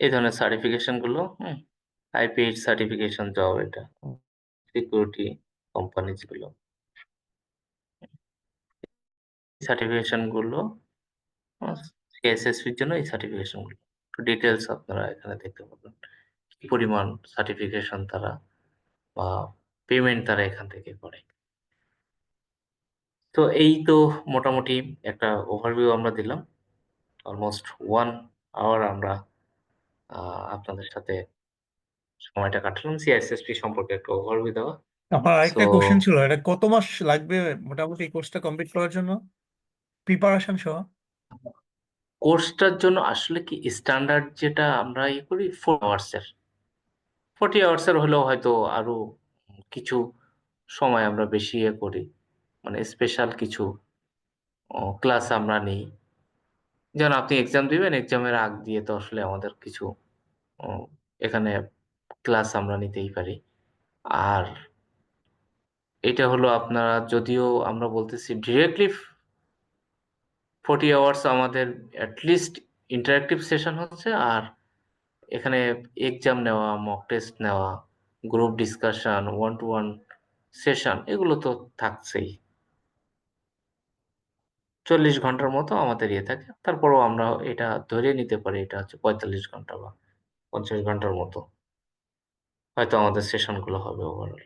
এই ধরনের সার্টিফিকেশন গুলো, হুম? হাই পেইড সার্টিফিকেশন জব এটা। সিকিউরিটি কোম্পানিজ গুলো। সার্টিফিকেশন গুলো আ এসএসসির জন্য এই সার্টিফিকেশন গুলো। একটু ডিটেইলস আপনারা এখানে দেখতে পাবেন। কি পরিমাণ সার্টিফিকেশন তারা বা পেমেন্ট তারা এখান থেকে করে। তো এই তো মোটামুটি একটা ওভারভিউ আমরা দিলাম। অলমোস্ট 1 আওয়ার আমরা আ আপনাদের সাথে সময়টা কাটালাম সিআইএসএসপি সম্পর্কে একটা ওভারভিউ দেওয়া। আমার সো আরেকটা কোশ্চেন ছিল, এটা কত মাস লাগবে মোটামুটি এই কোর্সটা কমপ্লিট করার জন্য, প্রিপারেশন সহ? কোর্সটার জন্য আসলে কি স্ট্যান্ডার্ড যেটা আমরা করি 4 আওয়ার্স এর। 40 আওয়ার্স এর হলেও হয়তো আরো কিছু সময় আমরা বেশি করি। মানে স্পেশাল কিছু ক্লাস আমরা নেই। যেমন আপনি এক্সাম দিবেন, এক্সামের আগ দিয়ে তো আসলে আমাদের কিছু ও এখানে ক্লাস আমরা নিতেই পারি। আর এটা হলো আপনারা যদিও আমরা বলতেছি ডিরেক্টলি 40 আওয়ার্স আমাদের এট লিস্ট ইন্টারেক্টিভ সেশন হচ্ছে। আর এখানে এক্সাম নেওয়া, মক টেস্ট নেওয়া, group discussion, one to one session এগুলো তো থাকছেই। ৪০ ঘন্টার মতো আমাদের ইয়ে থাকে। তারপরেও আমরা এটা ধরে নিতে পারি এটা হচ্ছে ৪৫ ঘন্টা বা ৫০ ঘন্টার মতো হয়তো আমাদের সেশনগুলো হবে overall.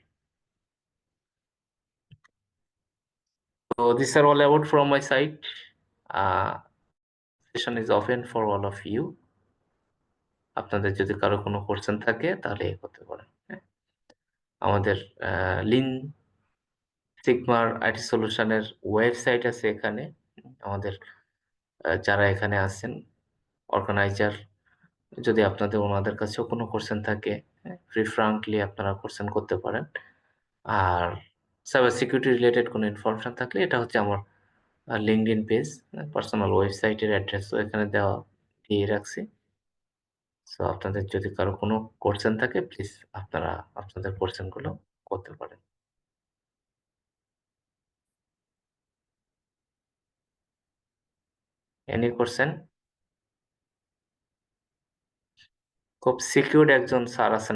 So these are all about from my side. Session is open for all of you. আপনাদের যদি কারো কোনো কোয়েশ্চেন থাকে তাহলে এ করতে পারেন। হ্যাঁ? আমাদের লিন সিগমার আইটি সলিউশনের ওয়েবসাইট আছে এখানে। আমাদের যারা এখানে আছেন অর্গানাইজার যদি আপনাদের ওনাদের কাছেও কোনো কোয়েশ্চেন থাকে, হ্যাঁ? ফ্রি ফ্রাঙ্কলি আপনারা কোয়েশ্চেন করতে পারেন। আর সাইবার সিকিউরিটি রিলেটেড কোনো ইনফরমেশন থাকলে এটা হচ্ছে আমার LinkedIn পেজ, পার্সোনাল ওয়েবসাইটের অ্যাড্রেসও এখানে দেওয়া দিয়ে রাখছি। সো আপনাদের যদি কারো কোনো কোয়েশ্চেন থাকে প্লিজ আপনারা আপনাদের কোয়েশ্চেন গুলো করতে পারেন। Any question? খুব সিকিউরড একজন স্যার আছেন